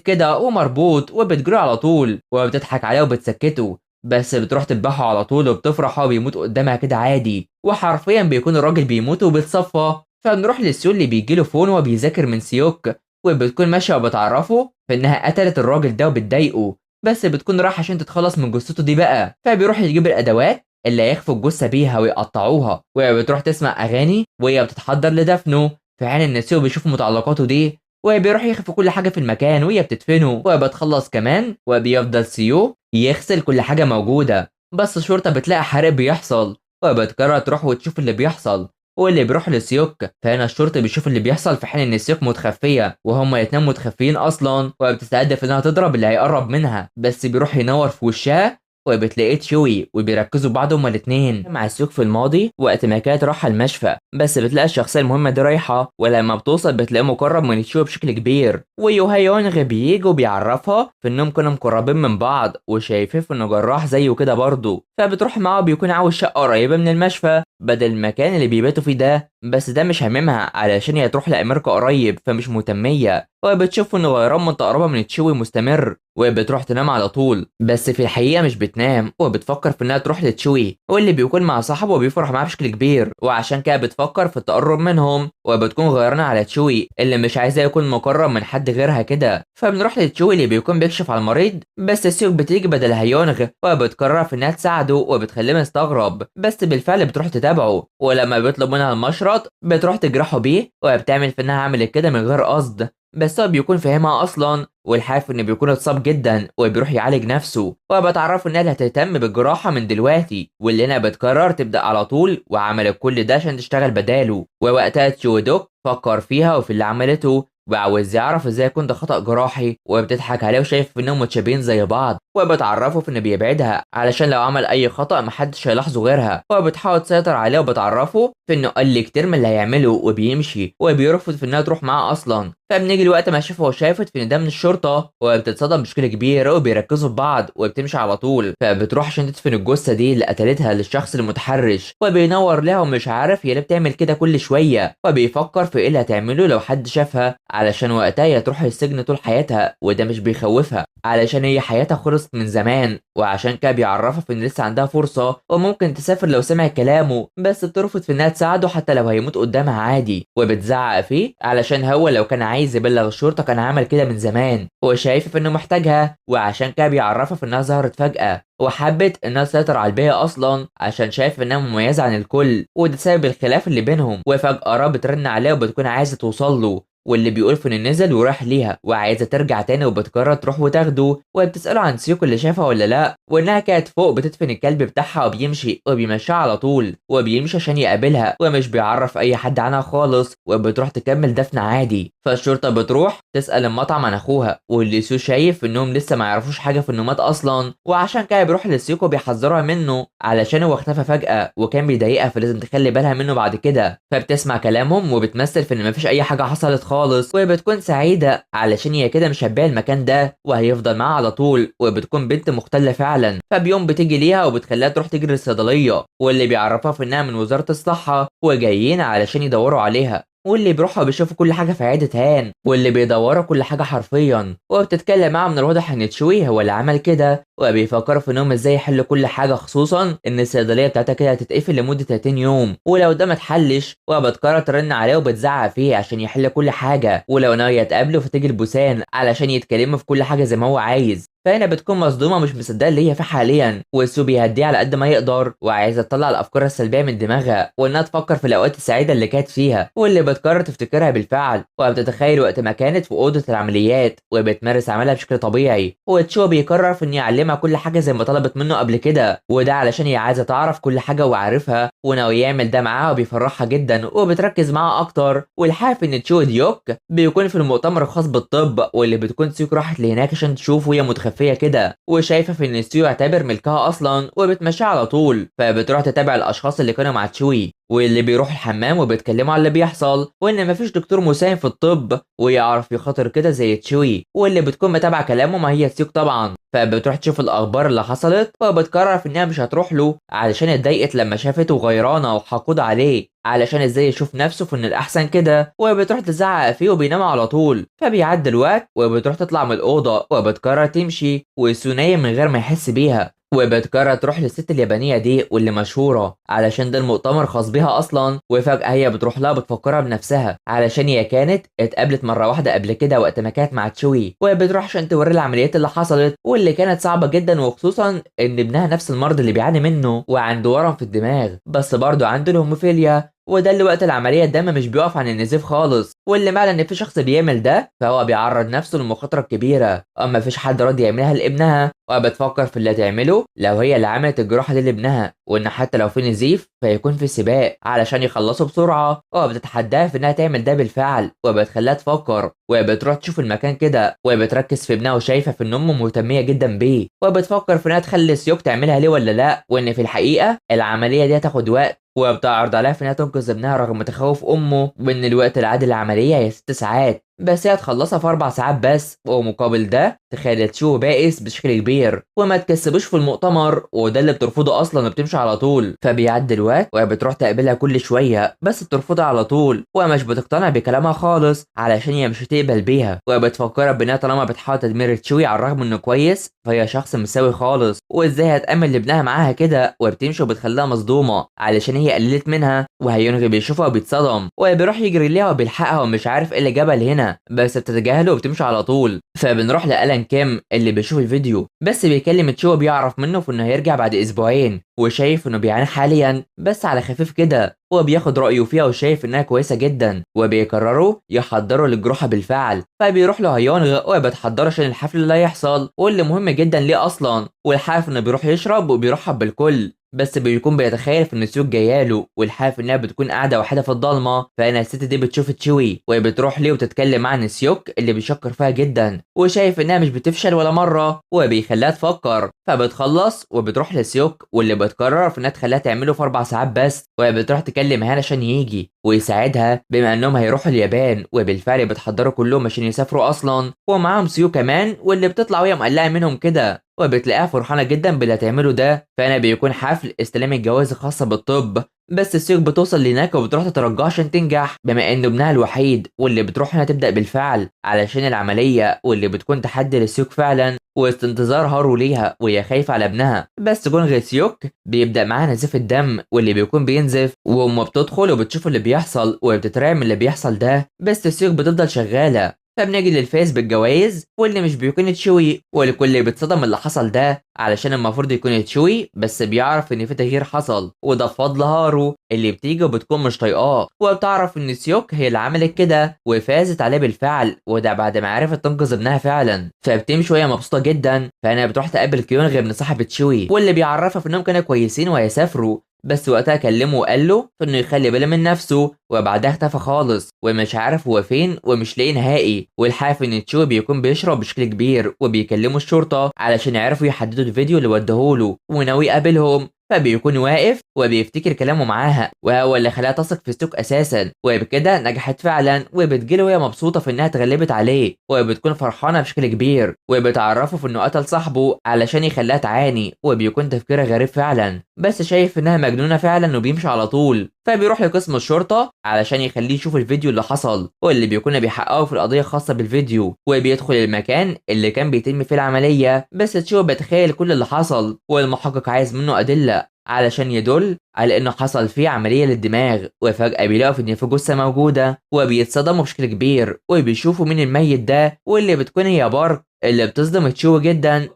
كده ومربوط وبتجري على طول وبتضحك عليه وبتسكته. بس بتروح تذبحه على طول وبتفرح هو بيموت قدامها كده عادي، وحرفيا بيكون الراجل بيموت وبيتصفى. فبنروح للسيو اللي بيجيله فون وهو بيذاكر من سيوك، وبتكون ماشيه وبتعرفه في انها قتلت الراجل ده وبتضايقه، بس بتكون رايحه عشان تتخلص من جثته دي بقى. فبيروح يجيب الادوات اللي هيخفوا الجثه بيها ويقطعوها، وهي بتروح تسمع اغاني وهي بتتحضر لدفنه، في حين ان سيو بيشوف متعلقاته دي وبيروح يخفي كل حاجه في المكان وهي بتدفنه، وبتخلص كمان وبيفضل سيو يغسل كل حاجه موجوده. بس الشرطه بتلاقي حريق بيحصل وبتقرر تروح وتشوف اللي بيحصل، واللي بيروح لسيوك. فهنا الشرطي بيشوف اللي بيحصل في حين ان سيوك متخفيه وهما الاتنين متخفيين اصلا، وبتستهدف انها تضرب اللي هيقرب منها، بس بيروح ينور في وشها وبتلاقيه تشوي، وبيركزوا بعض هما الاتنين مع سيوك في الماضي وقت ما كانت رايحه المشفى. بس بتلاقي الشخصيه المهمه دي رايحه، ولما بتوصل بتلاقيه مقرب من تشوي بشكل كبير، ويوهيونغ بيجي وبيعرفها في انهم كانوا مقربين من بعض وشايفاه في انه جراح زيه كده برضه. فبتروح معاه بيكون عاوز شقه قريبه من المشفى بدل المكان اللي بيباتوا فيه ده، بس ده مش هاممها علشان هي تروح لامريكا قريب فمش مهتميه، وبتشوف انه غيران من تقربها من تشوي مستمر، وبتروح تنام على طول. بس في الحقيقه مش بتنام وبتفكر في انها تروح لتشوي واللي بيكون مع صاحبه وبيفرح معاه بشكل كبير، وعشان كده بتفكر في التقرب منهم، وبتكون غيرانه على تشوي اللي مش عايزاه يكون مقرب من حد غيرها كده. فبنروح لتشوي اللي بيكون بيكشف على المريض، بس سيوك بتيجي بدل هيونغ وبتقرر في انها تساعده وبتخليه مستغرب، بس بالفعل بتروح تتابعه، ولما بيطلب منها المشرط بتروح تجرحه بيه وبتعمل في انها عملت كده من غير قصد، بس هو بيكون فاهمها اصلا، والحاف انه بيكون اتصاب جدا وبيروح يعالج نفسه، وبتعرفه انها هتهتم بالجراحه من دلوقتي، واللي هنا بتقرر تبدا على طول وعملت كل ده عشان تشتغل بداله. ووقتها تشودوك فكر فيها وفي اللي عملته وعاوز يعرف ازاي يكون ده خطأ جراحي، وبتضحك عليه وشايف انهم متشابهين زي بعض، وبتعرفه في انه بيبعدها علشان لو عمل اي خطأ محدش هيلاحظه غيرها، وبتحاول تسيطر عليه وبتعرفه في انه قل كتير من اللي هيعمله وبيمشي، وبيرفض في انها تروح معاه اصلا. فبنيجي الوقت ما شافه وشافت في ان ده من الشرطه، وبتتصدم بشكل كبير وبيركزوا في بعض وبتمشي على طول، فبتروح عشان تدفن الجثه دي اللي قتلتها للشخص المتحرش، وبينور لها ومش عارف هي ليه بتعمل كده كل شويه، وبيفكر في ايه اللي هتعمله لو حد شافها علشان وقتها هي تروح السجن طول حياتها، وده مش بيخوفها علشان هي حياتها خلصت من زمان، وعشان كده بيعرفها في ان لسه عندها فرصه وممكن تسافر لو سمع كلامه، بس بترفض في انها تساعده حتى لو هيموت قدامها عادي، وبتزعق فيه علشان هو لو كان عايز يبلغ الشرطه كان عمل كده من زمان، وشايفه في انه محتاجها، وعشان كده بيعرفها في انها ظهرت فجاه وحبت انها تسيطر على البيئه اصلا عشان شايف انها مميزه عن الكل، وده سبب الخلاف اللي بينهم. وفجاه را بترن عليه وبتكون عايزه توصل له، واللي بيقول في انه نزل وراح ليها وعايزه ترجع تاني، وبتقرر تروح وتاخده، وبتساله عن سيوكو اللي شافها ولا لا، وانها كانت فوق بتدفن الكلب بتاعها، وبيمشي وبيمشيها على طول وبيمشي عشان يقابلها ومش بيعرف اي حد عنها خالص، وبتروح تكمل دفن عادي. فالشرطه بتروح تسال المطعم عن اخوها، واللي سو شايف انهم لسه ما يعرفوش حاجه في انه مات اصلا، وعشان كده بيروح لسيوكو بيحذرها منه علشان هو اختفى فجاه وكان بيضايقها فلازم تخلي بالها منه بعد كده. فبتسمع كلامهم وبتمثل في ان مفيش اي حاجه حصلت خالص، وبتكون سعيده علشان هي كده مش هتبيع المكان ده وهيفضل معاها على طول، وبتكون بنت مختله فعلا. فبيوم بتيجي ليها وبتخليها تروح تجري الصيدليه، واللي بيعرفها في انها من وزاره الصحه وجايين علشان يدوروا عليها، واللي بيروحوا بيشوفوا كل حاجه في عياده هان، واللي بيدوروا كل حاجه حرفيا، وبتتكلم معاها من الواضح ان تشوي هو اللي عمل كده، وبيفكروا في انهم ازاي يحلوا كل حاجه، خصوصا ان الصيدليه بتاعتها كده هتتقفل لمده 30 يوم، ولو ده ما اتحلش وبتقرر ترن عليه وبتزعق فيه عشان يحل كل حاجه، ولو ناويه يتقابلوا فتيجي البوسان علشان يتكلموا في كل حاجه زي ما هو عايز. فهنا بتكون مصدومه مش مصدقه اللي هي فيه حاليا، وسو بيهديها على قد ما يقدر وعايزه تطلع الافكار السلبيه من دماغها وانها تفكر في الاوقات السعيده اللي كانت فيها واللي بتقرر تفتكرها بالفعل، وبتتخيل وقت ما كانت في اوضه العمليات وبتمارس عملها بشكل طبيعي، وتشو بيقرر في انه يعلمها كل حاجه زي ما طلبت منه قبل كده، وده علشان هي عايزه تعرف كل حاجه وعارفها وناوي يعمل ده معاها وبيفرحها جدا وبتركز معاها اكتر. والحافي ان تشو ديوك بيكون في المؤتمر الخاص بالطب واللي بتكون سيوك راحت لهناك عشان تشوفه وهي متخفيه كده وشايفه في ان سيو يعتبر ملكها اصلا وبتمشيها على طول، فبتروح تتابع الاشخاص اللي كانوا مع تشوي واللي بيروح الحمام وبيتكلموا على اللي بيحصل وان مفيش دكتور مساهم في الطب ويعرف يخاطر كده زي تشوي، واللي بتكون متابعه كلامه ما هي سيوك طبعا، فبتروح تشوف الاخبار اللي حصلت وبتقرر في انها مش هتروح له علشان اتضايقت لما شافته غيرانه وحقود عليه علشان ازاي يشوف نفسه في ان الاحسن كده، وبتروح تزعق فيه وبينام على طول. فبيعدي الوقت وبتروح تطلع من الاوضه وبتقرر تمشي وسو نايم من غير ما يحس بيها، وبتقرر تروح للست اليابانية دي واللي مشهورة علشان ده المؤتمر خاص بيها أصلا، وفجأة هي بتروح لها بتفكرها بنفسها علشان هي كانت اتقابلت مرة واحدة قبل كده وقت ما كانت مع تشوي، وبتروح عشان توري العمليات اللي حصلت واللي كانت صعبة جدا، وخصوصا إن ابنها نفس المرض اللي بيعاني منه وعنده ورم في الدماغ بس برضه عنده الهوموفيليا، وده اللي وقت العملية الدم مش بيقف عن النزيف خالص، واللي معنى ان في شخص بيعمل ده فهو بيعرض نفسه للمخاطرة الكبيرة، اما مفيش حد راضي يعملها لابنها وبتفكر في اللي هتعمله لو هي اللي عملت الجراحة دي لابنها، وان حتى لو في نزيف فيكون في سباق علشان يخلصوا بسرعة، وبتتحداها في انها تعمل ده بالفعل وبتخليها تفكر وبتروح تشوف المكان كده وبتركز في ابنها وشايفة في ان امه مهتمية جدا بيه، وبتفكر في انها تخلي سيوك تعملها ليه ولا لا، وان في الحقيقة العملية دي هتاخد وقت وبتعرض عليها في انها تنقذ ابنها رغم تخوف امه بان الوقت العادي للعمليه هي 6 ساعات بس هي تخلصها في 4 ساعات بس، ومقابل ده تخيل تشوه بائس بشكل كبير وما تكسبوش في المؤتمر، وده اللي بترفضه اصلا وبتمشي على طول. فبيعدي الوقت وبتروح تقابلها كل شويه بس بترفضها على طول ومش بتقتنع بكلامها خالص علشان هي مش هتقبل بيها، وبتفكرها بانها طالما بتحاول تدمير تشوي على الرغم انه كويس فهي شخص مساوي خالص، وازاي هتامن لابنها معاها كده، وبتمشي وبتخليها مصدومه علشان هي قللت منها، وهيونغي بيشوفها وبيتصدم وبيروح يجري ليها وبيلحقها ومش عارف ايه اللي جابها لهنا بس بتتجاهله وبتمشي على طول. فبنروح لألان كيم اللي بيشوف الفيديو بس بيكلم تشو بيعرف منه في انه هيرجع بعد اسبوعين وشايف انه بيعاني حاليا بس على خفيف كده، وبياخد رأيه فيها وشايف انها كويسة جدا وبيقرروا يحضروا للجروحة بالفعل، فبيروح له هيونغ وبتحضر عشان الحفل اللي هيحصل واللي مهم جدا ليه اصلا، والحافل انه بيروح يشرب وبيرحب بالكل بس بيكون بيتخيل في ان سيوك جاياله، والحافل انها بتكون قاعده وحيده في الضلمه، فانا الست دي بتشوف تشوي وبتروح ليه وتتكلم مع سيوك اللي بيشكر فيها جدا وشايف انها مش بتفشل ولا مره وبيخليها تفكر، فبتخلص وبتروح لسيوك واللي بتقرر في انها تخليها تعمله في 4 ساعات بس، وبتروح تكلم هان عشان يجي ويساعدها بما انهم هيروحوا اليابان، وبالفعل بتحضروا كلهم عشان يسافروا اصلا ومعاهم سيوك كمان، واللي بتطلع وهي مقلقه منهم كده وبتلاقيها فرحانه جدا باللي هتعمله ده، فانا بيكون حفل استلام الجواز الخاصه بالطب بس السيوك بتوصل هناك وبتروح تترجاها عشان تنجح بما انه ابنها الوحيد، واللي بتروح هنا تبدا بالفعل علشان العمليه، واللي بتكون تحدي للسيوك فعلا وسط انتظار هارو ليها وهي خايفه على ابنها، بس جونغ سيوك بيبدا معاها نزيف الدم واللي بيكون بينزف، وأمه بتدخل وبتشوف اللي بيحصل وبتترعب من اللي بيحصل ده بس السيوك بتفضل شغاله. فبنجي للفيس بالجوائز واللي مش بيكون تشوي، والكل بيتصدم اللي حصل ده علشان المفروض يكون تشوي بس بيعرف ان في تغيير حصل، وده بفضل هارو اللي بتيجي وبتكون مش طايقاه، وبتعرف ان سيوك هي اللي عملت كده وفازت عليه بالفعل، وده بعد ما عرفت تنقذ ابنها فعلا، فبتمشي وهي مبسوطه جدا، فانا بتروح تقابل كيونغ ابن صاحب تشوي واللي بيعرفها في انهم كانوا كويسين وهيسافروا، بس وقتها كلمه وقال له انه يخلي باله من نفسه، وبعدها اختفى خالص ومش عارف هو فين ومش لاقي نهائي، والحاف ان تشو بيكون بيشرب بشكل كبير وبيكلموا الشرطه علشان يعرفوا يحددوا الفيديو اللي وديهوله وناوي يقابلهم، فبيكون واقف وبيفتكر كلامه معاها وهو اللي خلاها تثق في سيوك اساسا، وبكده نجحت فعلا وبتجيله وهي مبسوطه في انها اتغلبت عليه وبتكون فرحانه بشكل كبير، وبتعرفه في انه قتل صاحبه علشان يخليها تعاني، وبيكون تفكيرها غريب فعلا بس شايف انها مجنونه فعلا وبيمشي على طول، فبيروح لقسم الشرطه علشان يخليه يشوف الفيديو اللي حصل واللي بيكونوا بيحققوا في القضيه الخاصه بالفيديو، وبيدخل المكان اللي كان بيتم فيه العمليه بس تشو بتخيل كل اللي حصل، والمحقق عايز منه ادله علشان يدل على انه حصل فيه عمليه للدماغ، وفجاه بيلاقوا ان في جثه موجوده وبيتصدموا بشكل كبير وبيشوفوا مين الميت ده، واللي بتكون هي بارك اللي بتصدم تشوي جدا،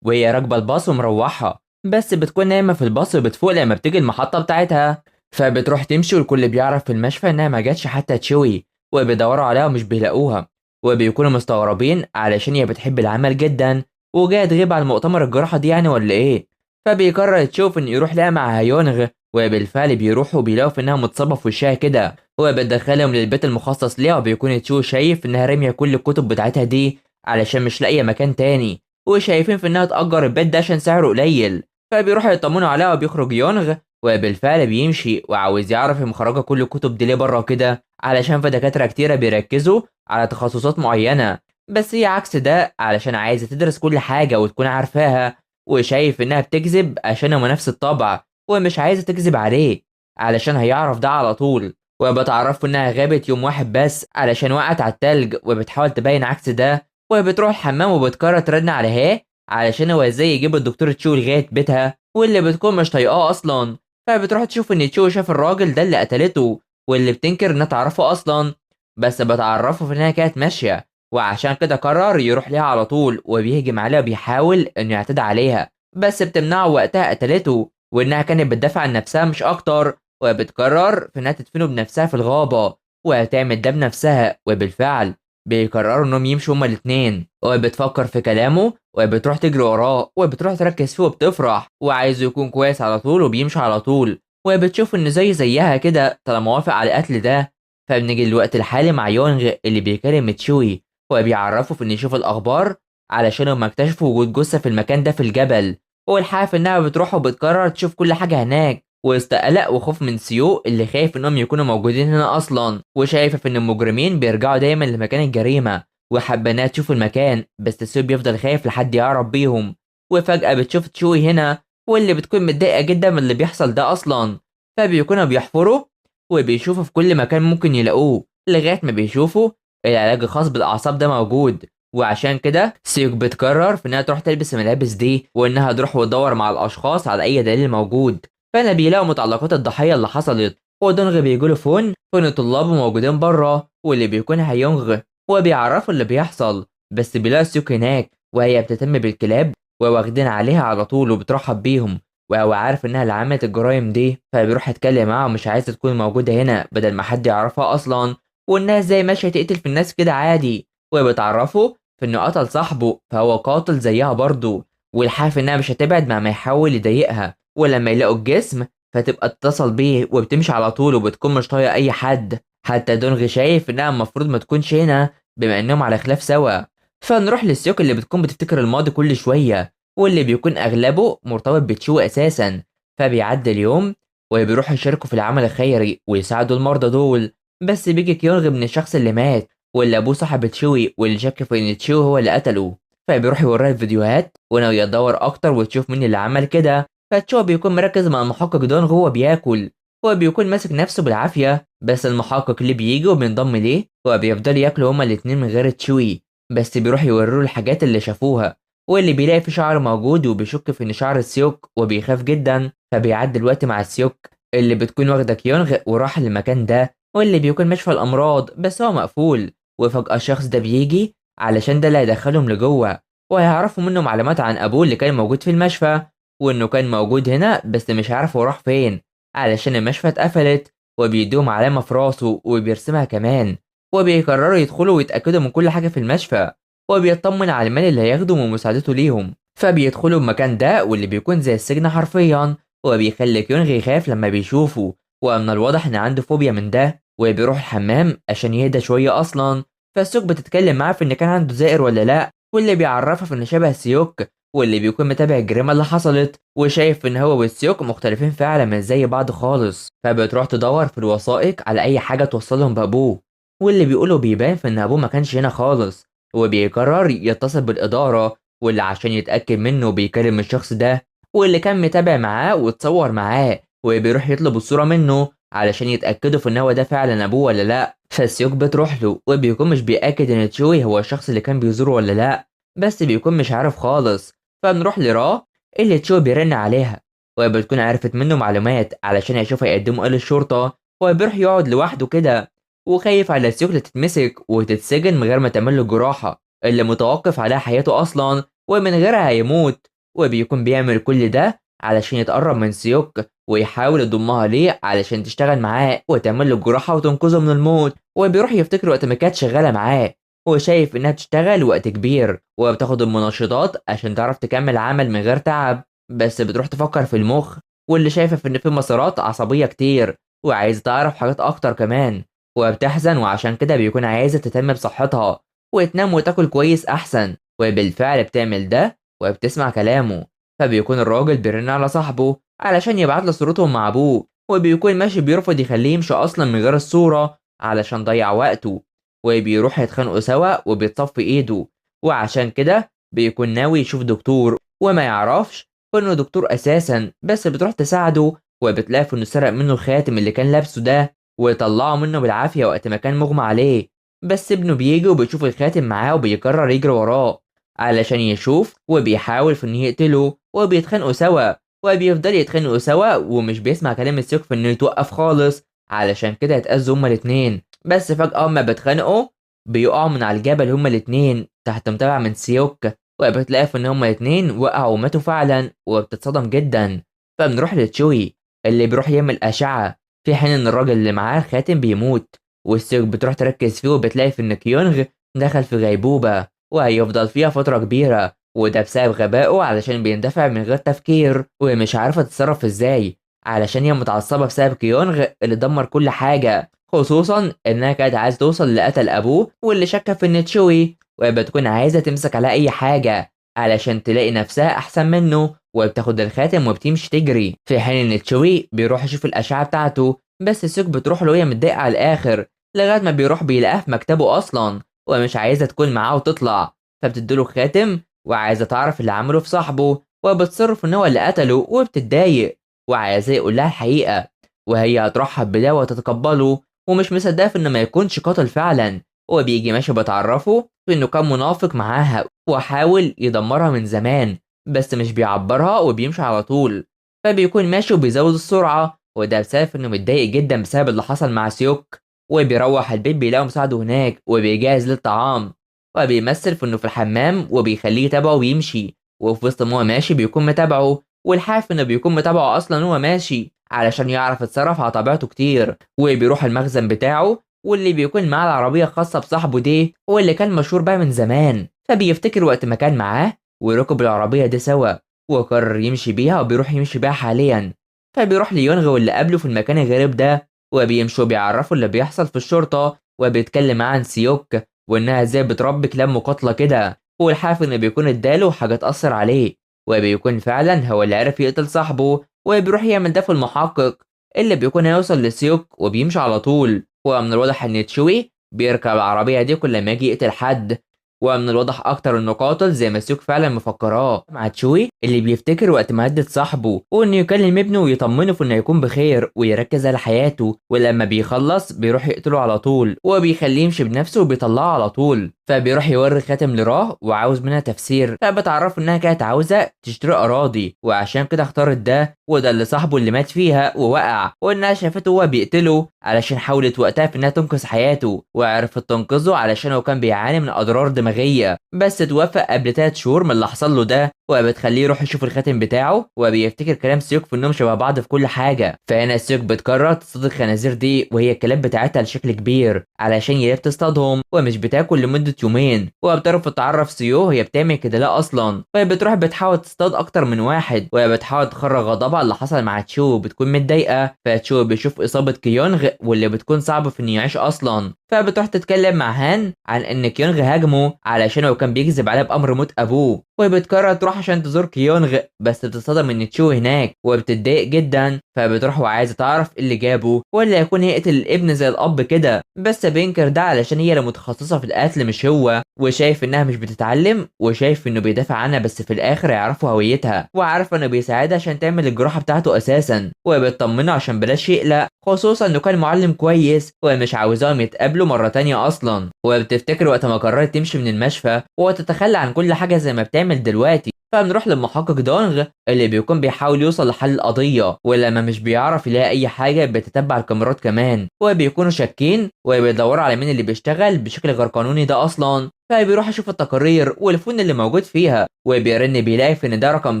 وهي راكبة الباص ومروحة، بس بتكون نايمة في الباص وبتفوق لما بتيجي المحطة بتاعتها. فبتروح تمشي والكل بيعرف في المشفى انها ما جاتش حتى تشوي، وبيدوروا عليها ومش بيلاقوها، وبيكونوا مستغربين علشان هي بتحب العمل جدا وجاية تغيب على المؤتمر الجراحة دي يعني ولا ايه. فبيقرر تشوف ان يروح لها مع هيونغ، وبالفعل بيروحوا وبيلاقوا في انها متصابة في وشها كده، وبتدخلهم للبيت المخصص ليها، وبيكون تشو شايف انها رامية كل الكتب بتاعتها دي علشان مش لاقية مكان تاني، وشايفين في انها تأجر البيت ده عشان سعره قليل. فبيروحوا يطمنوا عليها وبيخرج يونغ، وبالفعل بيمشي وعاوز يعرف هي مخرجة كل الكتب دي ليه بره كده، علشان في دكاترة كتيرة بيركزوا على تخصصات معينة، بس هي عكس ده علشان عايزة تدرس كل حاجة وتكون عارفاها، وشايف انها بتكذب عشان هو نفس الطبع، ومش عايزة تكذب عليه علشان هيعرف ده على طول. وبتعرفوا انها غابت يوم واحد بس علشان وقعت على التلج، وبتحاول تبين عكس ده، وبتروح الحمام وبتقرر ترن على هي علشان هو ازاي يجيب الدكتور تشو لغاية بيتها، واللي بتكون مش طايقاه اصلا. فبتروح تشوف ان تشو شاف الراجل ده اللي قتلته، واللي بتنكر انها تعرفه اصلا، بس بتعرفه في انها كانت ماشية، وعشان كده قرر يروح ليها على طول وبيهجم عليها وبيحاول انه يعتدي عليها، بس بتمنعه وقتها قتلته، وانها كانت بتدافع عن نفسها مش اكتر، وبتقرر في انها تدفنه بنفسها في الغابة وهتعمل ده بنفسها. وبالفعل بيقرروا انهم يمشوا هما الاتنين، وبتفكر في كلامه وبتروح تجري وراه وبتروح تركز فيه وبتفرح وعايزه يكون كويس على طول وبيمشي على طول، وبتشوف انه زيها كده طالما وافق على القتل ده. فبنيجي الوقت الحالي مع يونغ اللي بيكلم تشوي وبيعرفه في انه يشوف الاخبار علشان هم اكتشفوا وجود جثة في المكان ده في الجبل، والحقيقة في انها بتروح وبتقرر تشوف كل حاجة هناك، وسط قلق وخوف من سيو اللي خايف انهم يكونوا موجودين هنا اصلا، وشايفه ان المجرمين بيرجعوا دايما لمكان الجريمه، وحابه انها تشوف المكان، بس سيو بيفضل خايف لحد يعرف بيهم. وفجاه بتشوف تشوي هنا، واللي بتكون متضايقه جدا من اللي بيحصل ده اصلا. فبيكونوا بيحفروا وبيشوفوا في كل مكان ممكن يلاقوه لغايه ما بيشوفوا العلاج الخاص بالاعصاب ده موجود، وعشان كده سيوك بتقرر في انها تروح تلبس الملابس دي وانها تروح وتدور مع الاشخاص على اي دليل موجود. فانا بيلاقوا متعلقات الضحيه اللي حصلت، ودونغ بيجوله فون طلابه موجودين بره واللي بيكون هيونغ، وبيعرفوا اللي بيحصل، بس بيلاقوا سيوك هناك وهي بتهتم بالكلاب وواخدين عليها على طول وبترحب بيهم، وهو عارف انها اللي عملت الجرايم دي، فبيروح يتكلم معاها ومش عايزه تكون موجوده هنا بدل ما حد يعرفها اصلا، وانها ازاي ماشيه تقتل في الناس كده عادي، وبتعرفه في انه قتل صاحبه فهو قاتل زيها برضه، والحاف انها مش هتبعد مهما يحاول يضايقها، ولما يلاقوا الجسم فتبقى تتصل بيه وبتمشي على طول وبتكون مش طايقه اي حد، حتى دونغ شايف انها المفروض ما تكونش هنا بما انهم على خلاف سوا. فنروح للسيوك اللي بتكون بتفتكر الماضي كل شويه، واللي بيكون اغلبه مرتبط بتشو اساسا. فبيعدي اليوم وبيروحوا يشاركوا في العمل الخيري ويساعدوا المرضى دول، بس بيجي كيونغ من الشخص اللي مات واللي ابوه صاحب تشوي واللي شك في ان تشو هو اللي قتله، فبيروح يوريها الفيديوهات وناوي تدور اكتر وتشوف مين اللي عمل كده. فتشو بيكون مركز مع المحقق دونغ وهو بياكل، هو بيكون ماسك نفسه بالعافيه، بس المحقق اللي بيجي وبينضم ليه وبيفضل ياكلوا هما الاتنين من غير تشوي، بس بيروح يوروا الحاجات اللي شافوها، واللي بيلاقي في شعر موجود وبيشك في ان شعر السيوك وبيخاف جدا. فبيعدي الوقت مع السيوك اللي بتكون واخده كيونغ وراح للمكان ده، واللي بيكون مشفى الامراض بس هو مقفول، وفجاه الشخص ده بيجي علشان ده اللي هيدخلهم لجوه، وهيعرفوا منه معلومات عن ابوه اللي كان موجود في المشفى، وانه كان موجود هنا بس مش عارف هو راح فين علشان المشفى اتقفلت، وبيدوهم علامه في راسه وبيرسمها كمان، وبيقرروا يدخلوا ويتاكدوا من كل حاجه في المشفى، وبيطمن على المال اللي هياخده من مساعدته ليهم. فبيدخلوا المكان ده واللي بيكون زي السجن حرفيا، وبيخلي كيونغ يخاف لما بيشوفه، ومن الواضح ان عنده فوبيا من ده، وبيروح الحمام عشان يهدى شويه اصلا. فالسوق بتتكلم معاه في ان كان عنده زائر ولا لا، واللي بيعرفها في ان شبه سيوك، واللي بيكون متابع الجريمه اللي حصلت وشايف ان هو والسيوك مختلفين فعلا مش زي بعض خالص. فبتروح تدور في الوثائق على اي حاجه توصلهم بابوه، واللي بيقولوا بيبان في ان ابوه ما كانش هنا خالص، وبيقرر يتصل بالاداره، واللي عشان يتاكد منه بيكلم الشخص ده واللي كان متابع معاه وتصور معاه، وبيروح يطلب الصوره منه علشان يتاكدوا في ان هو ده فعلا ابوه ولا لا. فالسيوك بتروح له وبيكون مش بيأكد ان تشوي هو الشخص اللي كان بيزوره ولا لا، بس بيكون مش عارف خالص. فنروح لرا اللي تشوي بيرن عليها، وبتكون عرفت منه معلومات علشان يشوفها يقدموا ايه للشرطه، وبيروح يقعد لوحده كده وخايف على السيوك اللي تتمسك وتتسجن من غير ما تعمل له جراحه، اللي متوقف عليها حياته أصلا ومن غيرها هيموت. وبيكون بيعمل كل ده علشان يتقرب من سيوك ويحاول يضمها ليه علشان تشتغل معاه وتعمل له الجراحة وتنقذه من الموت. وبيروح يفتكر وقت ما كانت شغالة معاه وشايف إنها بتشتغل وقت كبير وبتاخد المنشطات عشان تعرف تكمل عمل من غير تعب، بس بتروح تفكر في المخ واللي شايفة إن في مسارات عصبية كتير وعايزة تعرف حاجات أكتر كمان. وبتحزن وعشان كده بيكون عايزة تهتم بصحتها وتنام وتاكل كويس أحسن، وبالفعل بتعمل ده وبتسمع كلامه. فبيكون الراجل بيرن على صاحبه علشان يبعت له صورتهم مع أبوه، وبيكون ماشي بيرفض يخليه يمشي أصلا من غير الصورة علشان ضيع وقته. وبيروح يتخانقوا سوا وبيتصفي إيده، وعشان كده بيكون ناوي يشوف دكتور وما يعرفش إنه دكتور أساسا، بس بتروح تساعده وبتلاقي إنه سرق منه الخاتم اللي كان لابسه ده ويطلعه منه بالعافية وقت ما كان مغمى عليه. بس ابنه بيجي وبيشوف الخاتم معاه وبيقرر يجري وراه علشان يشوف وبيحاول في انه يقتله، وبيتخانقوا سوا وبيفضل يتخانقوا سوا ومش بيسمع كلام السيوك في انه يتوقف خالص علشان كده يتأذوا هما الاتنين. بس فجأة هما بيتخانقوا بيقعوا من على الجبل هما الاتنين تحت متابعة من سيوك، وبتلاقي في ان هما الاتنين وقعوا وماتوا فعلا وبتتصدم جدا. فبنروح لتشوي اللي بيروح يعمل أشعة في حين ان الراجل اللي معاه الخاتم بيموت، والسيوك بتروح تركز فيه وبتلاقي في ان كيونغ دخل في غيبوبة وهيفضل فيها فترة كبيرة، وده بسبب غبائه علشان بيندفع من غير تفكير ومش عارفة تتصرف ازاي علشان هي متعصبة بسبب كيونغ اللي دمر كل حاجة، خصوصا انها كانت عايزة توصل اللي قتل ابوه واللي شك في ان تشوي، وبتكون عايزة تمسك على اي حاجة علشان تلاقي نفسها احسن منه، وبتاخد الخاتم وبتمشي تجري في حين ان تشوي بيروح يشوف الاشعة بتاعته. بس سوك بتروح له وهي متضايقة على الاخر لغاية ما بيروح بيلاقيها في مكتبه اصلا ومش عايزة تكون معاه وتطلع، فبتديله خاتم وعايزة تعرف اللي عمله في صاحبه وبتصرف ان هو اللي قتله وبتتضايق وعايزاه يقول لها الحقيقة، وهي هترحب بده وتتقبله ومش مصدقة في انه ما يكونش قاتل فعلا. هو بيجي ماشي بتعرفه في انه كان منافق معاها وحاول يدمرها من زمان بس مش بيعبرها وبيمشي على طول، فبيكون ماشي وبيزود السرعة وده بسبب انه متضايق جدا بسبب اللي حصل مع سيوك. وبيروح البيت بيلاقي مساعده هناك وبيجهز للطعام وبيمثل في انه في الحمام وبيخليه يتابعه ويمشي، وفي وسط ما هو ماشي بيكون متابعه والحاف انه بيكون متابعه اصلا وهو ماشي علشان يعرف يتصرف على طبيعته كتير. وبيروح المخزن بتاعه واللي بيكون معاه العربية الخاصة بصاحبه دي واللي كان مشهور بقى من زمان، فبيفتكر وقت ما كان معاه وركب العربية دي سوا وقرر يمشي بيها وبيروح يمشي بيها حاليا. فبيروح ليونغ واللي قابله في المكان الغريب ده وبيمشوا بيعرفوا اللي بيحصل في الشرطة وبيتكلم معاه عن سيوك وانها ازاي بتربي كلاب مقاتلة كده، والحافظ انه بيكون اداله حاجة تأثر عليه وبيكون فعلا هو اللي عرف يقتل صاحبه، وبيروح يعمل ده في المحقق اللي بيكون هيوصل لسيوك وبيمشي على طول. ومن الواضح ان تشوي بيركب العربية دي كل ما يجي يقتل حد، ومن الواضح اكتر انه قاتل زي ما سيوك فعلا مفكراه مع تشوي اللي بيفتكر وقت ما هدد صاحبه وانه يكلم ابنه ويطمنه في انه يكون بخير ويركز على حياته، ولما بيخلص بيروح يقتله على طول وبيخليه يمشي بنفسه وبيطلعه على طول. فبيروح يوري خاتم لراه وعاوز منها تفسير، فبتعرف انها كانت عاوزه تشتري اراضي وعشان كده اختارت ده وده اللي صاحبه اللي مات فيها ووقع، وانها شافته هو بيقتله علشان حاولت وقتها في انها تنقذ حياته وعرفت تنقذه علشان هو كان بيعاني من اضرار دماغيه، بس توفق قبل 3 شهور من اللي حصل له ده، وبتخليه يروح يشوف الخاتم بتاعه وبيفتكر كلام سيوك في انهم شبه بعض في كل حاجه. فهنا سيوك بتقرر تصطاد الخنازير دي وهي الكلاب بتاعتها لشكل كبير علشان هي بتصطادهم ومش بتاكل لمده يومين، وبتعرف تتعرف سيو هي بتعمل كده لا اصلا، وهي بتروح بتحاول تصطاد اكتر من واحد وهي بتحاول تخرج غضبها اللي حصل مع تشو بتكون متضايقه، فتشو بيشوف اصابه كيونغ واللي بتكون صعبه في انه يعيش اصلا، فبتروح تتكلم مع هان عن ان كيونغ هاجمه علشان هو كان بيكذب عليه بامر موت ابوه، وبتقرر تروح عشان تزور كيونغ بس بتتصدم ان تشو هناك وبتتضايق جدا، فبتروح وعايزه تعرف إيه اللي جابه ولا يكون يقتل الابن زي الاب كده، بس بينكر ده علشان هي اللي متخصصه في القتل مش هو، وشايف انها مش بتتعلم وشايف انه بيدافع عنها بس في الاخر يعرفوا هويتها، وعارفه انه بيساعدها عشان تعمل الجراحه بتاعته اساسا، وبتطمنه عشان بلاش يقلق خصوصا انه كان معلم كويس ومش عاوزاهم يتقابلوا مره تانية اصلا، وبتفتكر وقت ما قررت تمشي من المشفى وتتخلى عن كل حاجه زي ما بتعمل دلوقتي. فبنروح للمحقق دونغ اللي بيكون بيحاول يوصل لحل القضيه، ولما مش بيعرف يلاقي اي حاجه بيتتبع الكاميرات كمان وبيكونوا شاكين وبيدوروا على مين اللي بيشتغل بشكل غير قانوني ده اصلا، فبيروح يشوف التقارير والفون اللي موجود فيها، وبيرن بيلاقي في ان ده رقم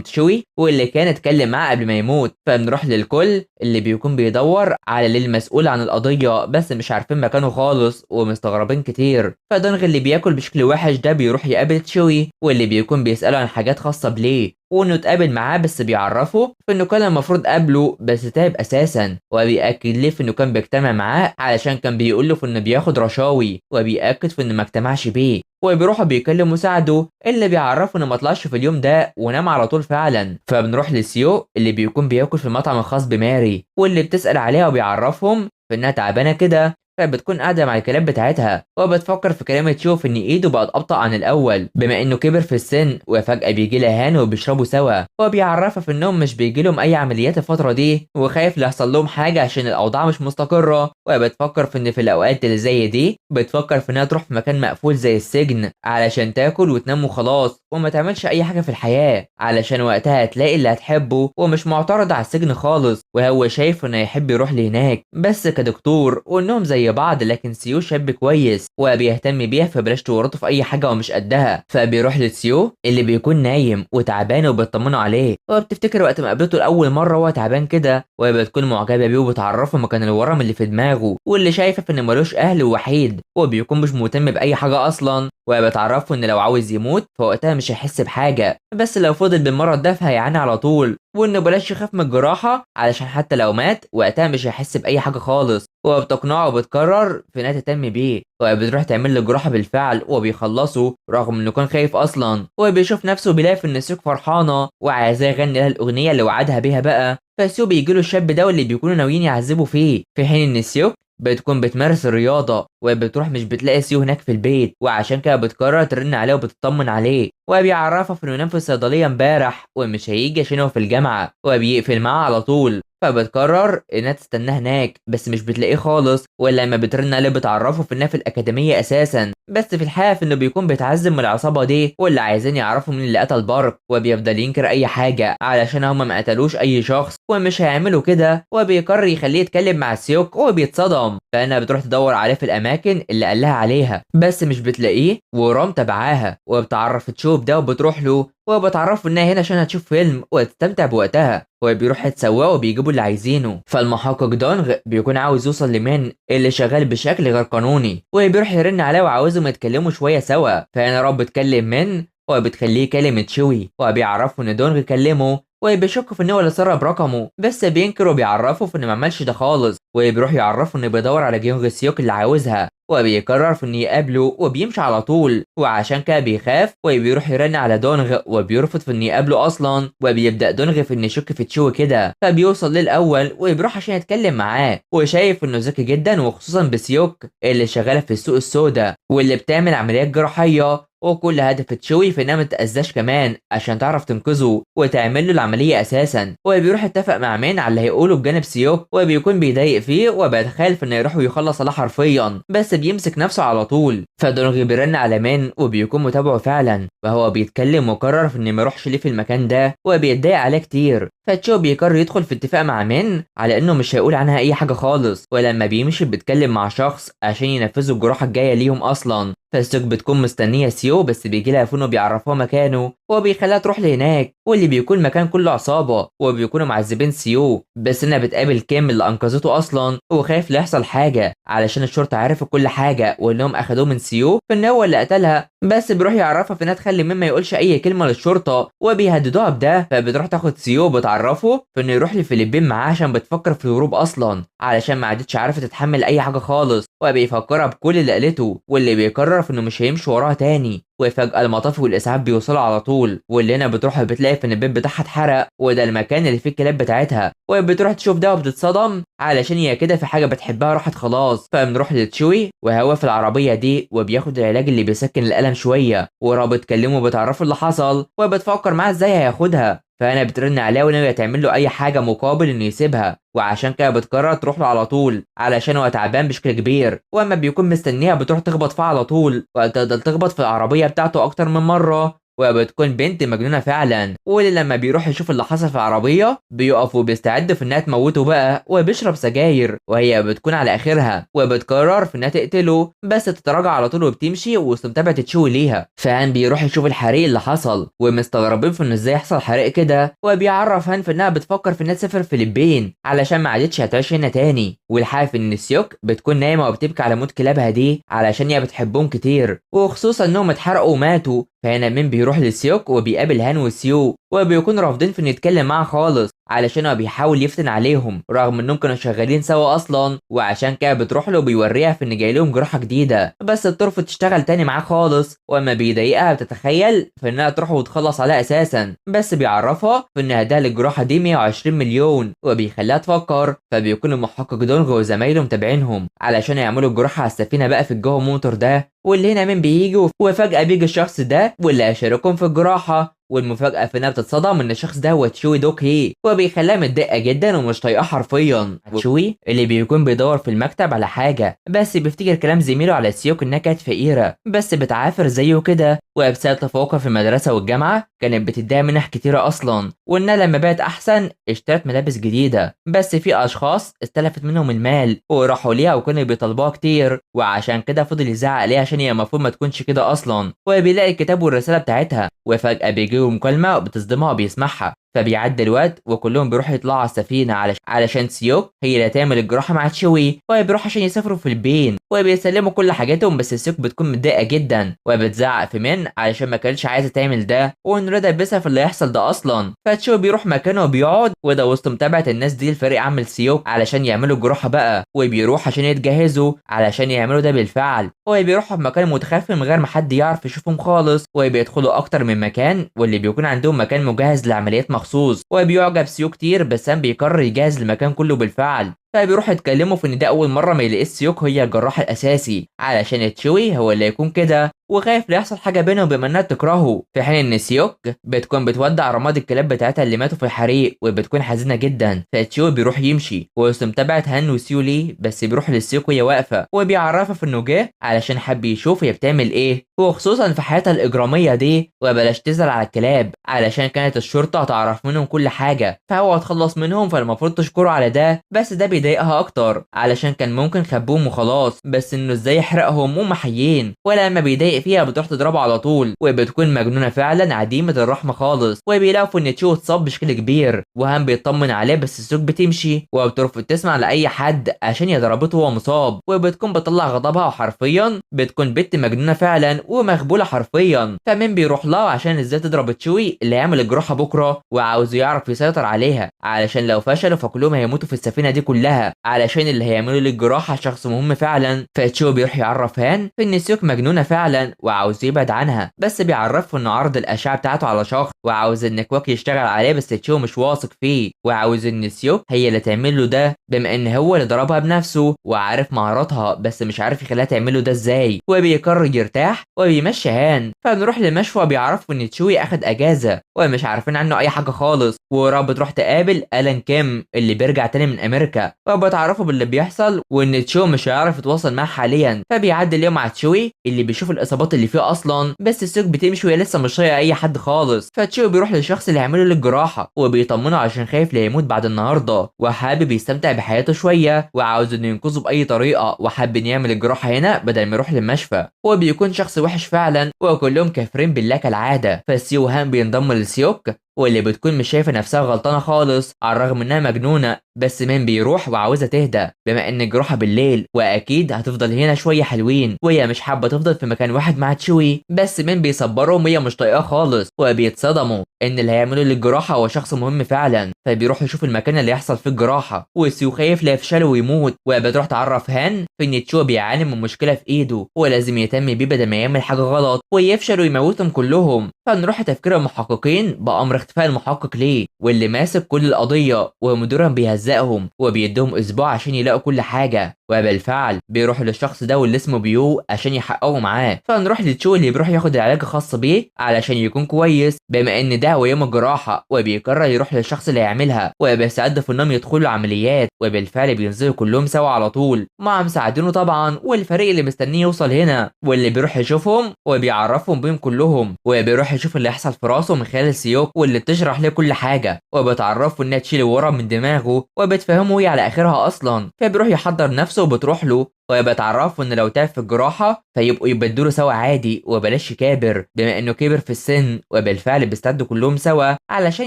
تشوي واللي كان اتكلم معاه قبل ما يموت. فبنروح للكل اللي بيكون بيدور على اللي المسؤول عن القضيه، بس مش عارفين مكانه خالص ومستغربين كتير. فدونغ اللي بياكل بشكل وحش ده بيروح يقابل تشوي واللي بيكون بيساله عن حاجات خاصه بليه، وانه اتقابل معاه بس بيعرفه في انه كان المفروض قابله بس تعب اساسا، وبيأكد ليه في انه كان بيجتمع معاه علشان كان بيقول له في انه بياخد رشاوي، وبيأكد في انه ما اجتمعش بيه. وبيروح بيكلم مساعده اللي بيعرفه انه ما طلعش في اليوم ده ونام على طول فعلا. فبنروح لسيو اللي بيكون بياكل في المطعم الخاص بماري واللي بتسأل عليها وبيعرفهم في انها تعبانه كده. فبتكون قاعدة مع الكلاب بتاعتها وبتفكر في كلام تشوف ان ايده بقت ابطأ عن الاول بما انه كبر في السن، وفجأة بيجي لها هان وبيشربوا سوا، وبيعرفها في انهم مش بيجي لهم اي عمليات الفترة دي وخايف يحصل لهم حاجة عشان الاوضاع مش مستقرة. وبتفكر في ان في الاوقات اللي زي دي بتفكر في انها تروح في مكان مقفول زي السجن علشان تاكل وتنام وخلاص وما تعملش اي حاجة في الحياة، علشان وقتها هتلاقي اللي هتحبه ومش معترض على السجن خالص، وهو شايف انه يحب يروح لهناك بس كدكتور، وانهم زي بعض. لكن سيو شاب كويس وبيهتم بيها فبلاش تورطه في اي حاجه ومش قدها. فبيروح لسيو اللي بيكون نايم وتعبان وبيطمنوا عليه، وبتفتكر وقت ما قابلته لاول مره وهو تعبان كده، وبتكون معجبه بيه وبتعرفه مكان الورم اللي في دماغه واللي شايفه في انه ملوش اهل ووحيد وبيكون مش مهتم باي حاجه اصلا، وبتعرفه ان لو عاوز يموت فوقتها مش هيحس بحاجه، بس لو فضل بالمرض ده فهيعاني على طول، وانه بلاش يخاف من الجراحه علشان حتى لو مات وقتها مش هيحس باي حاجه خالص. وبتقنعه وبتقرر في انها تهتم بيه، وبتروح تعمل له جراحه بالفعل وبيخلصوا رغم انه كان خايف اصلا. وبيشوف نفسه بيلاقي في ان سيوك فرحانه وعايزاه يغني لها الاغنيه اللي وعدها بيها بقى. فسيو بيجي له الشاب ده واللي بيكونوا ناويين يعذبوا فيه، في حين ان سيوك بتكون بتمارس الرياضة وبتروح مش بتلاقي سيو هناك في البيت، وعشان كده بتقرر ترن عليه وبتطمن عليه، وبيعرفها في انه نام في الصيدلية امبارح ومش هيجي عشان هو في الجامعة، وبيقفل معاه على طول. فبتقرر انها تستناه هناك بس مش بتلاقيه خالص، ولا لما بترن عليه بتعرفه في انها في الاكاديميه اساسا، بس في الحقيقه في انه بيكون بيتعذب من العصابه دي واللي عايزين يعرفوا مين اللي قتل بارك، وبيفضل ينكر اي حاجه علشان هما ما قتلوش اي شخص ومش هيعملوا كده، وبيقرر يخليه يتكلم مع سيوك وبيتصدم فانها بتروح تدور عليه في الاماكن اللي قالها عليها بس مش بتلاقيه، ورام تبعاها وبتعرف تشوف ده وبتروح له وبتعرفوا انها هنا عشان هتشوف فيلم وتستمتع بوقتها، وبيروح يتسوقوا وبيجيبوا اللي عايزينه. فالمحقق دونغ بيكون عاوز يوصل لمين اللي شغال بشكل غير قانوني، وبيروح يرن عليه وعاوزهم يتكلموا شويه سوا. فهنا رب بتكلم من وبتخليه يكلم تشوي، وبيعرفوا ان دونغ كلمه وبيشكوا في ان هو اللي سرب رقمه بس بينكر وبيعرفوا في انه ما عملش ده خالص، وبيروح يعرفوا انه بيدور على جيونغ سيوك اللي عاوزها، وبيقرر في انه يقابله وبيمشي على طول، وعشان كده بيخاف وبيروح يرن على دونغ وبيرفض في انه يقابله اصلا، وبيبدا دونغ في انه يشك في تشو كده. فبيوصل للاول وبيروح عشان يتكلم معاه وشايف انه ذكي جدا وخصوصا بسيوك اللي شغاله في السوق السوداء واللي بتعمل عمليات جراحيه، وكل هدف تشوي في انها ما تتأذاش كمان عشان تعرف تنقذه وتعمل له العمليه اساسا. وبيروح يتفق مع مين على اللي هيقوله بجانب سيوك وبيكون بيضايق فيه وبيتخيل في انه يروح ويخلص عليه حرفيا بس بيمسك نفسه على طول. فدونغ بيرن على مين وبيكون متابعه فعلا، فهو بيتكلم وقرر في انه ما يروحش ليه في المكان ده وبيتضايق عليه كتير. فتشو بيقرر يدخل في اتفاق مع مين على انه مش هيقول عنها اي حاجه خالص، ولما بيمشي بيتكلم مع شخص عشان ينفذوا الجراحه الجايه ليهم اصلا. فالسوق بتكون مستنيه سيو بس بيجي لها فون وبيعرفوها مكانه وبيخليها تروح لهناك، واللي بيكون مكان كله عصابه وبيكونوا معذبين سيو، بس انها بتقابل كيم اللي انقذته اصلا وخايف لا يحصل حاجه علشان الشرطه عرفت كل حاجه وانهم اخدوه من سيو فان هو اللي قتلها، بس بيروح يعرفها في انها تخلي مين ما يقولش اي كلمه للشرطه وبيهددوها بده. فبتروح تاخد سيو بتعرفه في انه يروح للفلبين معاه عشان بتفكر في الهروب اصلا علشان ما عادتش عارفه تتحمل اي حاجه خالص، وبيفكرها بكل اللي قالته واللي بيقرر في انه مش هيمشي وراها تاني. وفجأة المطاف والإسعاف بيوصلوا على طول، واللي هنا بتروح بتلاقي في ان البيت بتاعها اتحرق وده المكان اللي فيه الكلاب بتاعتها، وبتروح تشوف ده وبتتصدم علشان هي كده في حاجة بتحبها راحت خلاص. فبنروح لتشوي وهو في العربية دي وبياخد العلاج اللي بيسكن الألم شوية، ورا بتكلمه وبتعرفه اللي حصل وبتفكر معاه ازاي هياخدها. فانا بترن عليه وناويه تعمل له اي حاجه مقابل انه يسيبها، وعشان كده بتقرر تروح له على طول علشان هو تعبان بشكل كبير، واما بيكون مستنيها بتروح تخبط فيه على طول وتفضل تخبط في العربيه بتاعته اكتر من مره وبتكون بنت مجنونه فعلا، واللي لما بيروح يشوف اللي حصل في العربيه بيقف وبيستعد في انها تموته بقى وبيشرب سجاير، وهي بتكون على اخرها وبتقرر في انها تقتله، بس تتراجع على طول وبتمشي وسط متابعه تشوي ليها. فهان بيروح يشوف الحريق اللي حصل ومستغربين في انه ازاي يحصل حريق كده، وبيعرف هان في انها بتفكر في انها تسافر فلبين علشان ما عادتش هتعيش هنا تاني. والحاف ان سيوك بتكون نايمه وبتبكي على موت كلابها دي علشان هي بتحبهم كتير، وخصوصا انهم اتحرقوا وماتوا. فهنا مين بيروح لسيوك وبيقابل هان وسيو، وبيكونوا رافضين في انه يتكلم معاه خالص علشان هو بيحاول يفتن عليهم رغم انهم كانوا شغالين سوا اصلا، وعشان كده بتروح له وبيوريها في ان جاي لهم جراحه جديده، بس بترفض تشتغل تاني معاه خالص. واما بيضايقها بتتخيل في انها تروح وتخلص عليها اساسا، بس بيعرفها في ان هداها للجراحه دي 120 مليون وبيخليها تفكر. فبيكون المحقق دونغ وزمايله متابعينهم علشان يعملوا الجراحه على السفينه بقى في الجو موتور ده. واللي هنا مين بيجي وفجاه بيجي الشخص ده واللي هيشاركهم في الجراحه، والمفاجأة في انها بتتصدم ان الشخص ده هو تشوي دوك هي، وبيخليها متضايقة جدا ومش طايقاه حرفيا. تشوي اللي بيكون بيدور في المكتب على حاجة، بس بيفتكر كلام زميله على سيوك انها كانت فقيرة بس بتعافر زيه كده، وبسبب تفوقها في المدرسة والجامعة كانت بتديها منح كتيرة اصلا، وانها لما بقت احسن اشترت ملابس جديدة، بس في اشخاص استلفت منهم المال وراحوا ليها وكانوا بيطلبوها كتير، وعشان كده فضل يزعق ليها عشان هي المفروض ما تكونش كده اصلا. وبيلاقي الكتاب والرسالة بتاعتها، وفجأة بيجيله مكالمة بتصدمها وبيسمعها، فبيعدي الوقت وكلهم بيروحوا يطلعوا على السفينة علشان سيوك هي اللي هتعمل الجراحة مع تشوي، وبيروحوا عشان يسافروا في البين وبيسلموا كل حاجاتهم. بس سيوك بتكون متضايقة جدا وبتزعق في مين علشان ما كانتش عايزة تعمل ده، وان رضا بيسها في اللي هيحصل ده اصلا. فتشوي بيروح مكانه وبيقعد، وده وسط متابعة الناس دي الفريق عامل سيوك علشان يعملوا الجراحة بقى، وبيروح عشان يتجهزوا علشان يعملوا ده بالفعل. وبيروحوا في مكان متخفي من غير ما حد يعرف يشوفهم خالص، وبيدخلوا اكتر من مكان واللي بيكون عندهم مكان مجهز لعمليات مخصوص. وبيعجب سيو كتير بس سام بيقرر يجهز المكان كله بالفعل، فبيروحوا يتكلموا في ان ده اول مره ما يلاقيش سيوك هي الجراح الاساسي علشان تشوي هو اللي يكون كده، وخايف لا يحصل حاجه بينهم بما انها تكرهه. في حين ان سيوك بتكون بتودع رماد الكلاب بتاعتها اللي ماتوا في الحريق وبتكون حزينه جدا، فتشوي بيروح يمشي وسط متابعه هان وسيو ليه، بس بيروح للسيوك وهي واقفه وبيعرفها في انه جه علشان حب يشوف هي بتعمل ايه، وخصوصا في حياتها الاجراميه دي، وبلاش تزعل على الكلاب علشان كانت الشرطه هتعرف منهم كل حاجه فهو هتخلص منهم، فالمفروض تشكره على ده. بس ده بيضايقها اكتر علشان كان ممكن خبوهم وخلاص، بس انه ازاي يحرقهم وهم حيين. ولما بيضايق فيها بتروح تضربه على طول، وبتكون مجنونه فعلا عديمه الرحمه خالص. وبيلاقوا ان تشو اتصاب بشكل كبير وهم بيطمن عليه، بس السوق بتمشي وبترفض تسمع لاي حد عشان هي ضربته وهو مصاب، وبتكون بتطلع غضبها وحرفيا بتكون بنت مجنونه فعلا ومخبوله حرفيا. فمين بيروح لها عشان ازاي تضرب تشوي اللي هيعمل الجراحه بكره، وعاوز يعرف يسيطر عليها علشان لو فشلوا فكلهم هيموتوا في السفينه دي كلها، علشان اللي هيعملوا للجراحه شخص مهم فعلا. فتشو بيروح يعرف هان في ان سيوك مجنونه فعلا وعاوز يبعد عنها، بس بيعرفه انه عرض الاشعه بتاعته على شخص وعاوز ان كواك يشتغل عليه، بس تشو مش واثق فيه وعاوز ان سيوك هي اللي تعمل له ده بما ان هو اللي ضربها بنفسه وعارف مهاراتها، بس مش عارف يخليها تعمله ده ازاي. وبيقرر يرتاح وبيمشي هان. فبنروح للمشفى وبيعرفوا ان تشوي اخد اجازه ومش عارفين عنه اي حاجه خالص، ورا بتروح تقابل الان كيم اللي بيرجع تاني من امريكا، وبتعرفوا باللي بيحصل وان تشو مش هيعرف يتواصل معاه حاليا. فبيعدي اليوم مع تشوي اللي بيشوف الاصابات اللي فيه اصلا، بس السوق بتمشي وهي لسه مش طايقه اي حد خالص. فتشو بيروح للشخص اللي هيعمله للجراحه وبيطمنه عشان خايف لا يموت بعد النهارده، وحابب يستمتع بحياته شويه وعاوز انه ينقذه باي طريقه، وحابب انه يعمل الجراحه هنا بدل ما يروح للمشفى. وبيكون شخص وحش فعلا وكلهم كافرين بالله كالعاده. فسيو هان بينضم لسيوك واللي بتكون مش شايفه نفسها غلطانه خالص على الرغم انها مجنونه، بس مين بيروح وعاوزه تهدى بما ان الجراحه بالليل واكيد هتفضل هنا شويه حلوين، وهي مش حابه تفضل في مكان واحد مع تشوي، بس مين بيصبرهم وهي مش طايقاه خالص، وبيتصدموا ان اللي هيعملوا للجراحه هو شخص مهم فعلا. فبيروح يشوف المكان اللي يحصل فيه الجراحه، وسيو خايف لا يفشل ويموت، وبتروح تعرف هان في ان تشو بيعاني من مشكله في ايده ولازم يهتم بيه بدل ما يعمل حاجه غلط ويفشل ويموتهم كلهم. فنروح تفكير المحققين بامر اختفاء المحقق ليه واللي ماسك كل القضيه، ومديرهم بيهزقهم وبيديهم اسبوع عشان يلاقوا كل حاجه. وبالفعل بيروح للشخص ده واللي اسمه بيو عشان يحققوا معاه. فنروح لتشو اللي بيروح ياخد العلاج الخاص بيه علشان يكون كويس، بما ان ده هو يوم الجراحه، وبيقرر يروح للشخص اللي هيعملها وبيستعد انهم يدخلوا عمليات. وبالفعل بينزلوا كلهم سوا على طول مع مساعدينه طبعا، والفريق اللي مستنيه يوصل هنا، واللي بيروح يشوفهم وبيعرفهم بيهم كلهم، وبيروح يشوف اللي هيحصل في راسه من خلال سيوك واللي بتشرح له كل حاجه، وبتعرفه انها تشيل الورم من دماغه وبتفهمه هي على اخرها اصلا. فبيروح يحضر نفسه وبتروح له وبتعرفه ان لو تعب في الجراحه فيبقوا يبدلوا سوا عادي وبلاش يكابر بما انه كبر في السن. وبالفعل بيستعدوا كلهم سوا علشان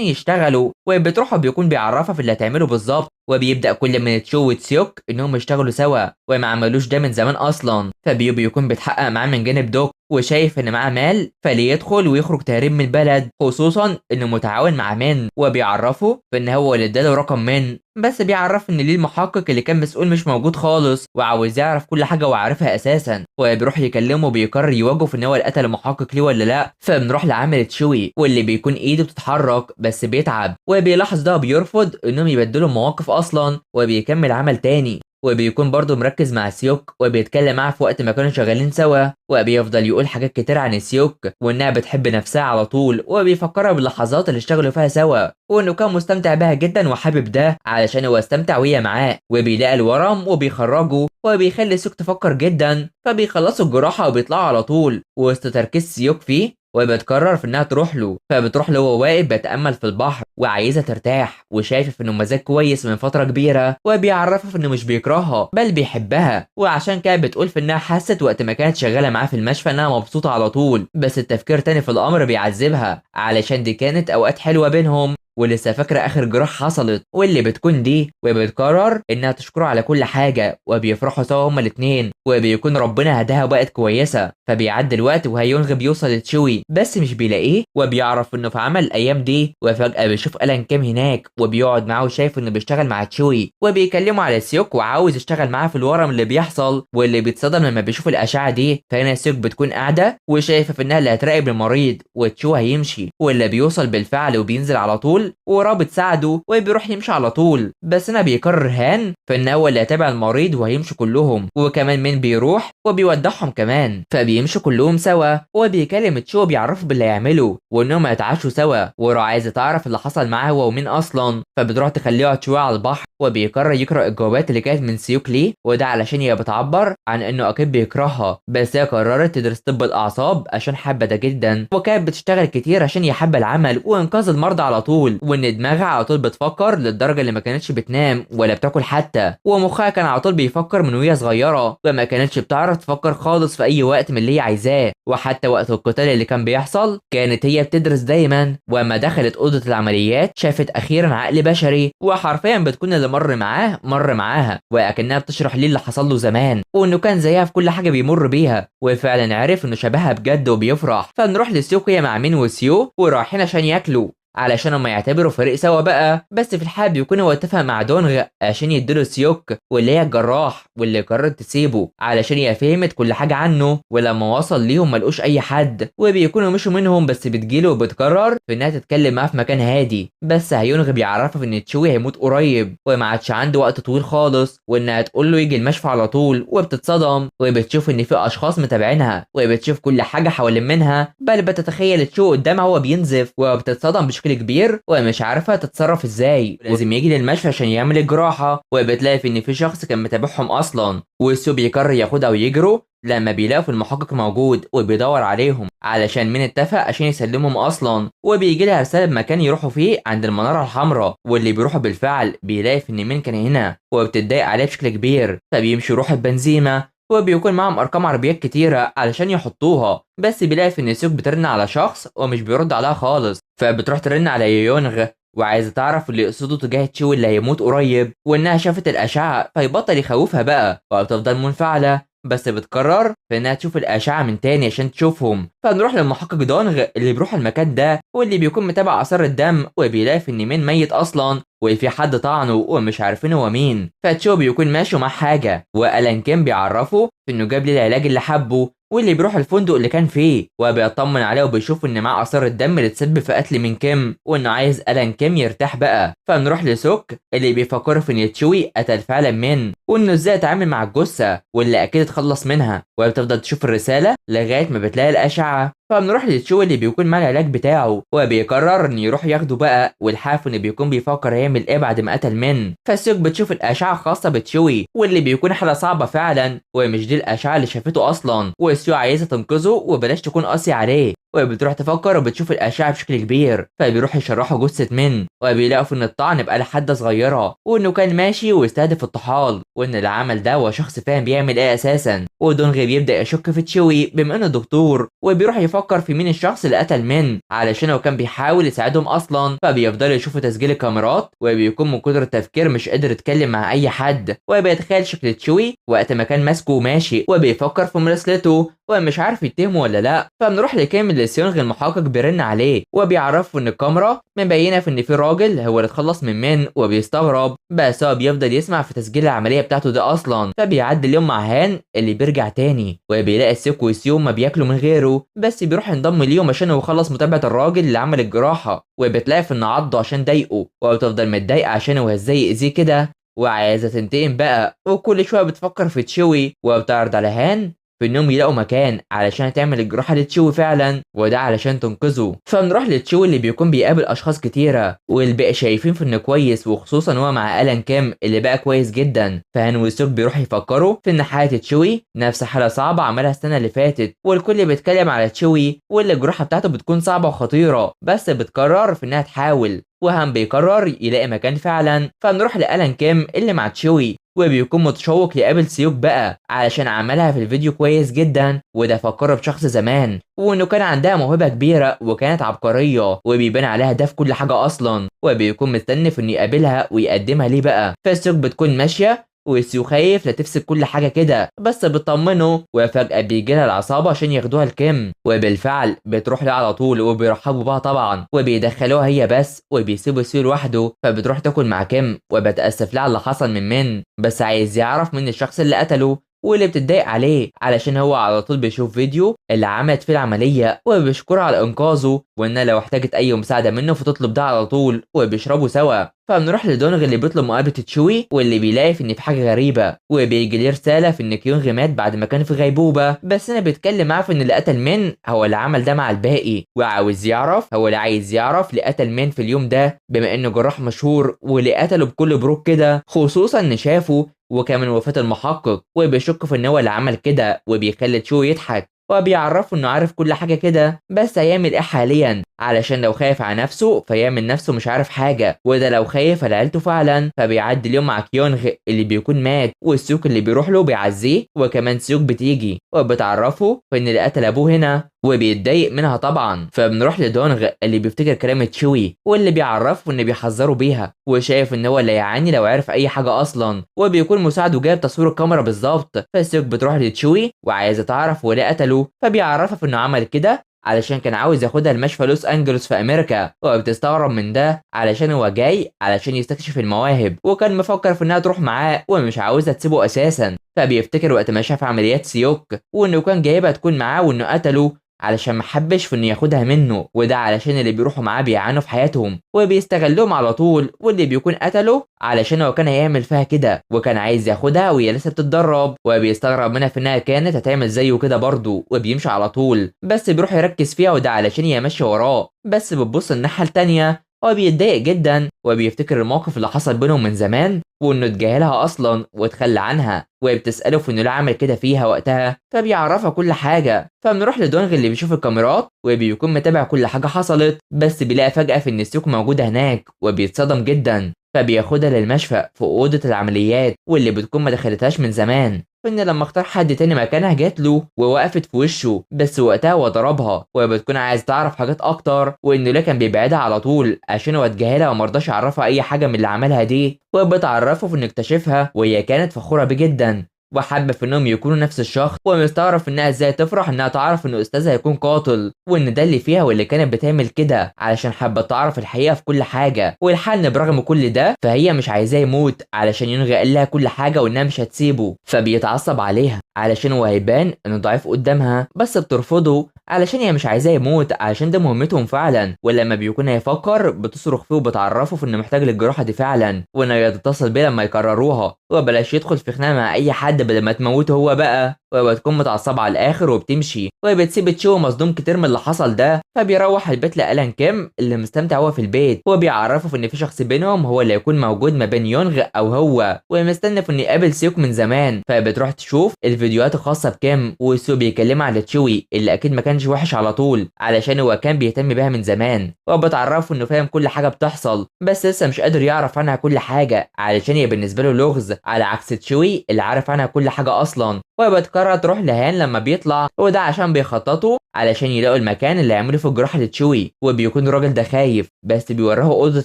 يشتغلوا، وبتروحوا بيكون بيعرفها في اللي هتعمله بالظبط، وبيبدا كل من تشو وتسيوك انهم يشتغلوا سوا وما عملوش ده من زمان اصلا. فبيو بيكون بيتحقق معاه من جانب دوك وشايف ان معاه مال فليدخل ويخرج تهريب من البلد، خصوصا انه متعاون مع من، وبيعرفه ان هو اللي اداله رقم من، بس بيعرف ان ليه المحقق اللي كان مسؤول مش موجود خالص وعاوز يعرف كل حاجه وعارفها اساسا. وبيروح يكلمه وبيقرر يواجهه في ان هو اللي قتل المحقق ليه ولا لا. فبنروح لعامل تشوي واللي بيكون ايده بتتحرك بس بيتعب، وبيلاحظ ده بيرفض انهم يبدلوا المواقف اصلا وبيكمل عمل تاني. وبيكون برضه مركز مع سيوك وبيتكلم معاه في وقت ما كانوا شغالين سوا، وبيفضل يقول حاجات كتير عن سيوك وانها بتحب نفسها على طول، وبيفكرها باللحظات اللي اشتغلوا فيها سوا وانه كان مستمتع بها جدا وحابب ده علشان هو استمتع وهي معاه. وبيلاقي الورم وبيخرجه وبيخلي سيوك تفكر جدا، فبيخلصوا الجراحة وبيطلعوا على طول وسط تركيز سيوك فيه، وبتقرر في انها تروح له. فبتروح له وهو واقف بيتامل في البحر وعايزه ترتاح، وشايفه انه مزاج كويس من فتره كبيره، وبيعرفها في انه مش بيكرهها بل بيحبها. وعشان كده بتقول في انها حست وقت ما كانت شغاله معاه في المشفى انها مبسوطه على طول، بس التفكير تاني في الامر بيعذبها علشان دي كانت اوقات حلوه بينهم ولسه فاكره اخر جراح حصلت واللي بتكون دي، وبتقرر انها تشكره على كل حاجه، وبيفرحوا سوا هما الاتنين، وبيكون ربنا هداها وبقت كويسه. فبيعدي الوقت وهيونغ بيوصل لتشوي بس مش بيلاقيه، وبيعرف انه في عمل الايام دي، وفجاه بيشوف الان كيم هناك وبيقعد معاه وشايف انه بيشتغل مع تشوي، وبيكلمه على سيوك وعاوز يشتغل معاه في الورم اللي بيحصل، واللي بيتصدم لما بيشوف الاشعه دي. فهنا سيوك بتكون قاعده وشايفه في انها اللي هتراقب المريض وتشو هيمشي، واللي بيوصل بالفعل وبينزل على طول ورابط ساعده وبيروح يمشي على طول. بس هنا بيقرر هان في ان هو اللي هيتابع المريض وهيمشي كلهم، وكمان من بيروح وبيودعهم كمان. فبيمشوا كلهم سوا وبيكلم تشو بيعرفه باللي هيعمله وانهم هيتعشوا سوا، ورا عايزه تعرف اللي حصل معاه هو ومين اصلا. فبتروح تخليه يقعد شويه على البحر وبيقرر يقرا الجوابات اللي كانت من سيوك ليه، وده علشان هي بتعبر عن انه اكيد بيكرهها، بس هي قررت تدرس طب الاعصاب عشان حابه ده جدا، وكانت بتشتغل كتير عشان يحب العمل وانقاذ المرضى على طول، وان دماغها على طول بتفكر للدرجه اللي ما كانتش بتنام ولا بتاكل حتى، ومخها كان على طول بيفكر من وهي صغيره، وما كانتش بتعرف تفكر خالص في اي وقت من اللي هي عايزاه. وحتى وقت القتال اللي كان بيحصل كانت هي بتدرس دايما، واما دخلت اوضه العمليات شافت اخيرا عقل بشري، وحرفيا بتكون اللي مر معاه مر معاها، واكنها بتشرح ليه اللي حصل له زمان وانه كان زيها في كل حاجه بيمر بيها، وفعلا عرف انه شبهها بجد وبيفرح. فنروح لسيوك هي مع مين وسيو ورايحين عشان ياكلوا علشان هما يعتبروا فريق سوا بقى، بس في الحال بيكون هو اتفق مع دونغ عشان يديله سيوك واللي هي الجراح واللي قررت تسيبه علشان هي فهمت كل حاجه عنه، ولما وصل ليهم ملقوش اي حد وبيكونوا مشوا منهم، بس بتجيله وبتقرر في انها تتكلم معاه في مكان هادي، بس هيونغ بيعرفها ان تشوي هيموت قريب وما عادش عنده وقت طويل خالص، وانها تقول له يجي المشفى على طول، وبتتصدم وبتشوف ان في اشخاص متابعينها وبتشوف كل حاجه حوالين منها، بل بتتخيل تشوي قدامها وهو بينزف، وبتتصدم بشكل كبير ومش عارفه تتصرف ازاي، لازم يجي للمشفى عشان يعمل الجراحه، وبتلاقي في ان في شخص كان متابعهم اصلا، والسو بيقرر ياخدها ويجروا لما بيلاقوا في المحقق موجود وبيدور عليهم علشان مين اتفق عشان يسلمهم اصلا، وبيجي لها رساله بمكان يروحوا فيه عند المناره الحمراء، واللي بيروحوا بالفعل بيلاقي في ان مين كان هنا وبتتضايق عليه بشكل كبير، فبيمشي يروح البنزيمه وبيكون معهم ارقام عربيات كتيره علشان يحطوها، بس بيلاقي في ان سيوك بترن على شخص ومش بيرد عليها خالص، فبتروح ترن على يونغ وعايزه تعرف اللي يقصده تجاه تشو اللي هيموت قريب، وانها شافت الاشعه فيبطل يخوفها بقى، وبتفضل منفعله بس بتقرر في انها تشوف الاشعه من تاني عشان تشوفهم. فنروح للمحقق دونغ اللي بيروح المكان ده واللي بيكون متابع اثار الدم، وبيلاقي في ان مين ميت اصلا وفي حد طعنه ومش عارفين هو مين، فتشو بيكون ماشي مع حاجه، والان كيم بيعرفه في انه جاب لي العلاج اللي حبه، واللي بيروح الفندق اللي كان فيه وبيطمن عليه وبيشوف ان معاه اثار الدم اللي اتسبب في قتل من كيم، وانه عايز ألان كيم يرتاح بقى. فنروح لسوك اللي بيفكر في ان تشوي قتل فعلا من، وانه ازاي يتعامل مع الجثه واللي اكيد اتخلص منها، وبتفضل تشوف الرساله لغايه ما بتلاقي الاشعه. فبنروح لتشوي اللي بيكون مع العلاج بتاعه وبيقرر انه يروح ياخده بقى، والحاف انه بيكون بيفكر يعمل ايه بعد ما قتل من. فالسوق بتشوف الاشعه الخاصه بتشوي واللي بيكون حاله صعبه فعلا، ومش دي الاشعه اللي شافته اصلا، والسوق عايزه تنقذه وبلاش تكون قاسي عليه. وبتروح تفكر وبتشوف الاشعه بشكل كبير، فبيروح يشرحوا جثه من، وبيلاقوا في ان الطعن بقى لحده صغيره، وانه كان ماشي ويستهدف الطحال، وان اللي عمل ده هو شخص فاهم بيعمل ايه اساسا. ودونغي بيبدا يشك في تشوي بما انه دكتور، وبيروح يفكر في مين الشخص اللي قتل من علشان هو كان بيحاول يساعدهم اصلا. فبيفضلوا يشوفوا تسجيل الكاميرات، وبيكون من كتر التفكير مش قادر يتكلم مع اي حد، وبيتخيل شكل تشوي وقت ما كان ماسكه وماشي، وبيفكر في مراسلته ومش عارف يتهمه ولا لا. فبنروح لكيم اللي سيونغ المحقق بيرن عليه وبيعرفه ان الكاميرا مبينه في ان في راجل هو اللي اتخلص من، وبيستغرب بس هو بيفضل يسمع في تسجيل العمليه بتاعته ده اصلا. فبيعدي اليوم مع هان اللي بيرجع تاني، وبيلاقي سيك وسيوم ما بياكلوا من غيره، بس بيروح ينضم ليهم عشان يخلص متابعه الراجل اللي عمل الجراحه. وبتلاقي في ان عضه عشان ضايقه، وبتفضل متضايقه عشان هو ازاي يأذيه كده وعايزه تنتقم بقى. وكل شويه بتفكر في تشوي، وبتعرض على هان في انهم يلاقوا مكان علشان تعمل الجراحه لتشوي فعلا، وده علشان تنقذه. فبنروح لتشوي اللي بيكون بيقابل اشخاص كتيره، والباقي شايفين في انه كويس، وخصوصا هو مع ألان كيم اللي بقى كويس جدا. فهان وسوك بيروح يفكروا في ان حاله تشوي نفس حاله صعبه عملها السنه اللي فاتت، والكل بيتكلم على تشوي واللي الجراحه بتاعته بتكون صعبه وخطيره، بس بتقرر في انها تحاول. وهم بيقرر يلاقي مكان فعلا. فبنروح لألان كيم اللي مع تشوي، وبيكون متشوق يقابل سيوك بقى علشان عملها في الفيديو كويس جدا، وده فكره بشخص زمان، وانه كان عندها موهبه كبيره وكانت عبقريه، وبيبان عليها ده في كل حاجه اصلا. وبيكون مستني في انه يقابلها ويقدمها ليه بقى. فسيوك بتكون ماشيه وسيو خايف لا تفسد كل حاجه كده، بس بتطمنه. وفجاه بيجي لها العصابه عشان ياخدوها لكيم، وبالفعل بتروح لها على طول وبيرحبوا بها طبعا، وبيدخلوها هي بس وبيسيبوا سيو لوحده. فبتروح تاكل مع كيم وبتاسف لها على اللي حصل من، بس عايز يعرف مين الشخص اللي قتله واللي بتتضايق عليه، علشان هو على طول بيشوف فيديو اللي عملت فيه العمليه، وبيشكرها على انقاذه، وانها لو احتاجت اي مساعده منه فتطلب ده على طول، وبيشربوا سوا. فبنروح لدونغ اللي بيطلب مقابله تشوي، واللي بيلاقي في ان في حاجه غريبه، وبيجي ليه رساله في ان كيونغ مات بعد ما كان في غيبوبه، بس انا بيتكلم معاه في ان اللي قتل من هو اللي عمل ده مع الباقي، وعاوز يعرف هو اللي عايز يعرف اللي قتل من في اليوم ده، بما انه جراح مشهور واللي قتله بكل بروك كده، خصوصا ان شافه وكمان وفاة المحقق، وبيشك في ان هو اللي عمل كده، وبيخلي تشو يضحك وبيعرفه انه عارف كل حاجه كده، بس هيعمل ايه حاليا علشان لو خايف على نفسه فيعمل نفسه مش عارف حاجه، وده لو خايف على عيلته فعلا. فبيعدي اليوم مع كيونغ اللي بيكون مات، والسوق اللي بيروح له بيعزيه، وكمان سيوك بتيجي وبتعرفه في ان اللي قتل ابوه هنا، وبيتضايق منها طبعا. فبنروح لدونغ اللي بيفتكر كلام تشوي واللي بيعرفه ان بيحذروا بيها، وشايف ان هو اللي يعاني لو عرف اي حاجه اصلا، وبيكون مساعده جايب تصوير الكاميرا بالظبط. فسيوك بتروح لتشوي وعايزه تعرف هو ليه قتله، فبيعرفها في انه عمل كده علشان كان عاوز ياخدها لمشفى لوس انجلوس في امريكا، وبتستغرب من ده علشان هو جاي علشان يستكشف المواهب، وكان مفكر في انها تروح معاه ومش عاوزها تسيبه اساسا. فبيفتكر وقت ما شاف عمليات سيوك وانه كان جايبها تكون معاه، وانه قتله علشان ما حبش في انه ياخدها منه، وده علشان اللي بيروحوا معاه بيعانوا في حياتهم وبيستغلهم على طول، واللي بيكون قتله علشان هو كان هيعمل فيها كده وكان عايز ياخدها وهي لسه بتتدرب، وبيستغرب منها في انها كانت هتعمل زيه كده برضه، وبيمشي على طول بس بيروح يركز فيها، وده علشان هي ماشيه وراه، بس بتبص الناحيه التانيه هو بيتضايق جدا، وبيفتكر الموقف اللي حصل بينهم من زمان وانه اتجاهلها اصلا واتخلى عنها، وبتساله في انه ليه عمل كده فيها وقتها، فبيعرفها كل حاجه. فبنروح لدونغ اللي بيشوف الكاميرات وبيكون متابع كل حاجه حصلت، بس بيلاقي فجاه في ان سيوك موجوده هناك وبيتصدم جدا، فبياخدها للمشفى في اوضه العمليات واللي بتكون ما دخلتهاش من زمان، فإن لما اختار حد تاني مكانها جات له ووقفت في وشه، بس وقتها هو ضربها، وبتكون عايز تعرف حاجات اكتر، وانه ليه كان بيبعدها على طول عشان هو اتجاهلها ومرضاش يعرفها اي حاجه من اللي عملها دي، وبتعرفه في انه اكتشفها وهي كانت فخوره بيه جدا، وحابه في انهم يكونوا نفس الشخص، ومستغرب في انها ازاي تفرح انها تعرف انه استاذها هيكون قاتل، وان ده اللي فيها واللي كانت بتعمل كده علشان حابه تعرف الحقيقه في كل حاجه. والحل برغم كل ده فهي مش عايزاه يموت علشان ينغي قال لها كل حاجه وانها مش هتسيبه، فبيتعصب عليها علشان هو هيبان انه ضعيف قدامها، بس بترفضه علشان هي مش عايزاه يموت علشان ده مهمتهم فعلا. ولما بيكون هيفكر بتصرخ فيه وبتعرفه في انه محتاج للجراحه دي فعلا، وانه يتصل بيه لما يكرروها وبلاش يدخل في خناقه مع اي حد بدل ما تموته هو بقى. وبتكون متعصبه على الاخر وبتمشي، وبتسيب تشو مصدوم كتير من اللي حصل ده. فبيروح البيت لألان كيم اللي مستمتع هو في البيت، وبيعرفه في ان في شخص بينهم هو اللي هيكون موجود ما بين يونغ او هو، ومستني في انه يقابل سيوك من زمان. فبتروح تشوف الفيديوهات الخاصه بكيم، وسو بيكلمها على تشوي اللي اكيد ما كانش وحش على طول علشان هو كان بيهتم بيها من زمان، وبتعرفه انه فاهم كل حاجه بتحصل بس لسه مش قادر يعرف عنها كل حاجه علشان هي بالنسبه له لغز، على عكس تشوي اللي عارف عنها كل حاجه اصلا. وبتقرر تروح لهان لما بيطلع، وده عشان بيخططوا علشان يلاقوا المكان اللي هيعملوا فيه الجراحه لتشوي. وبيكون الراجل ده خايف بس بيوريه اوضه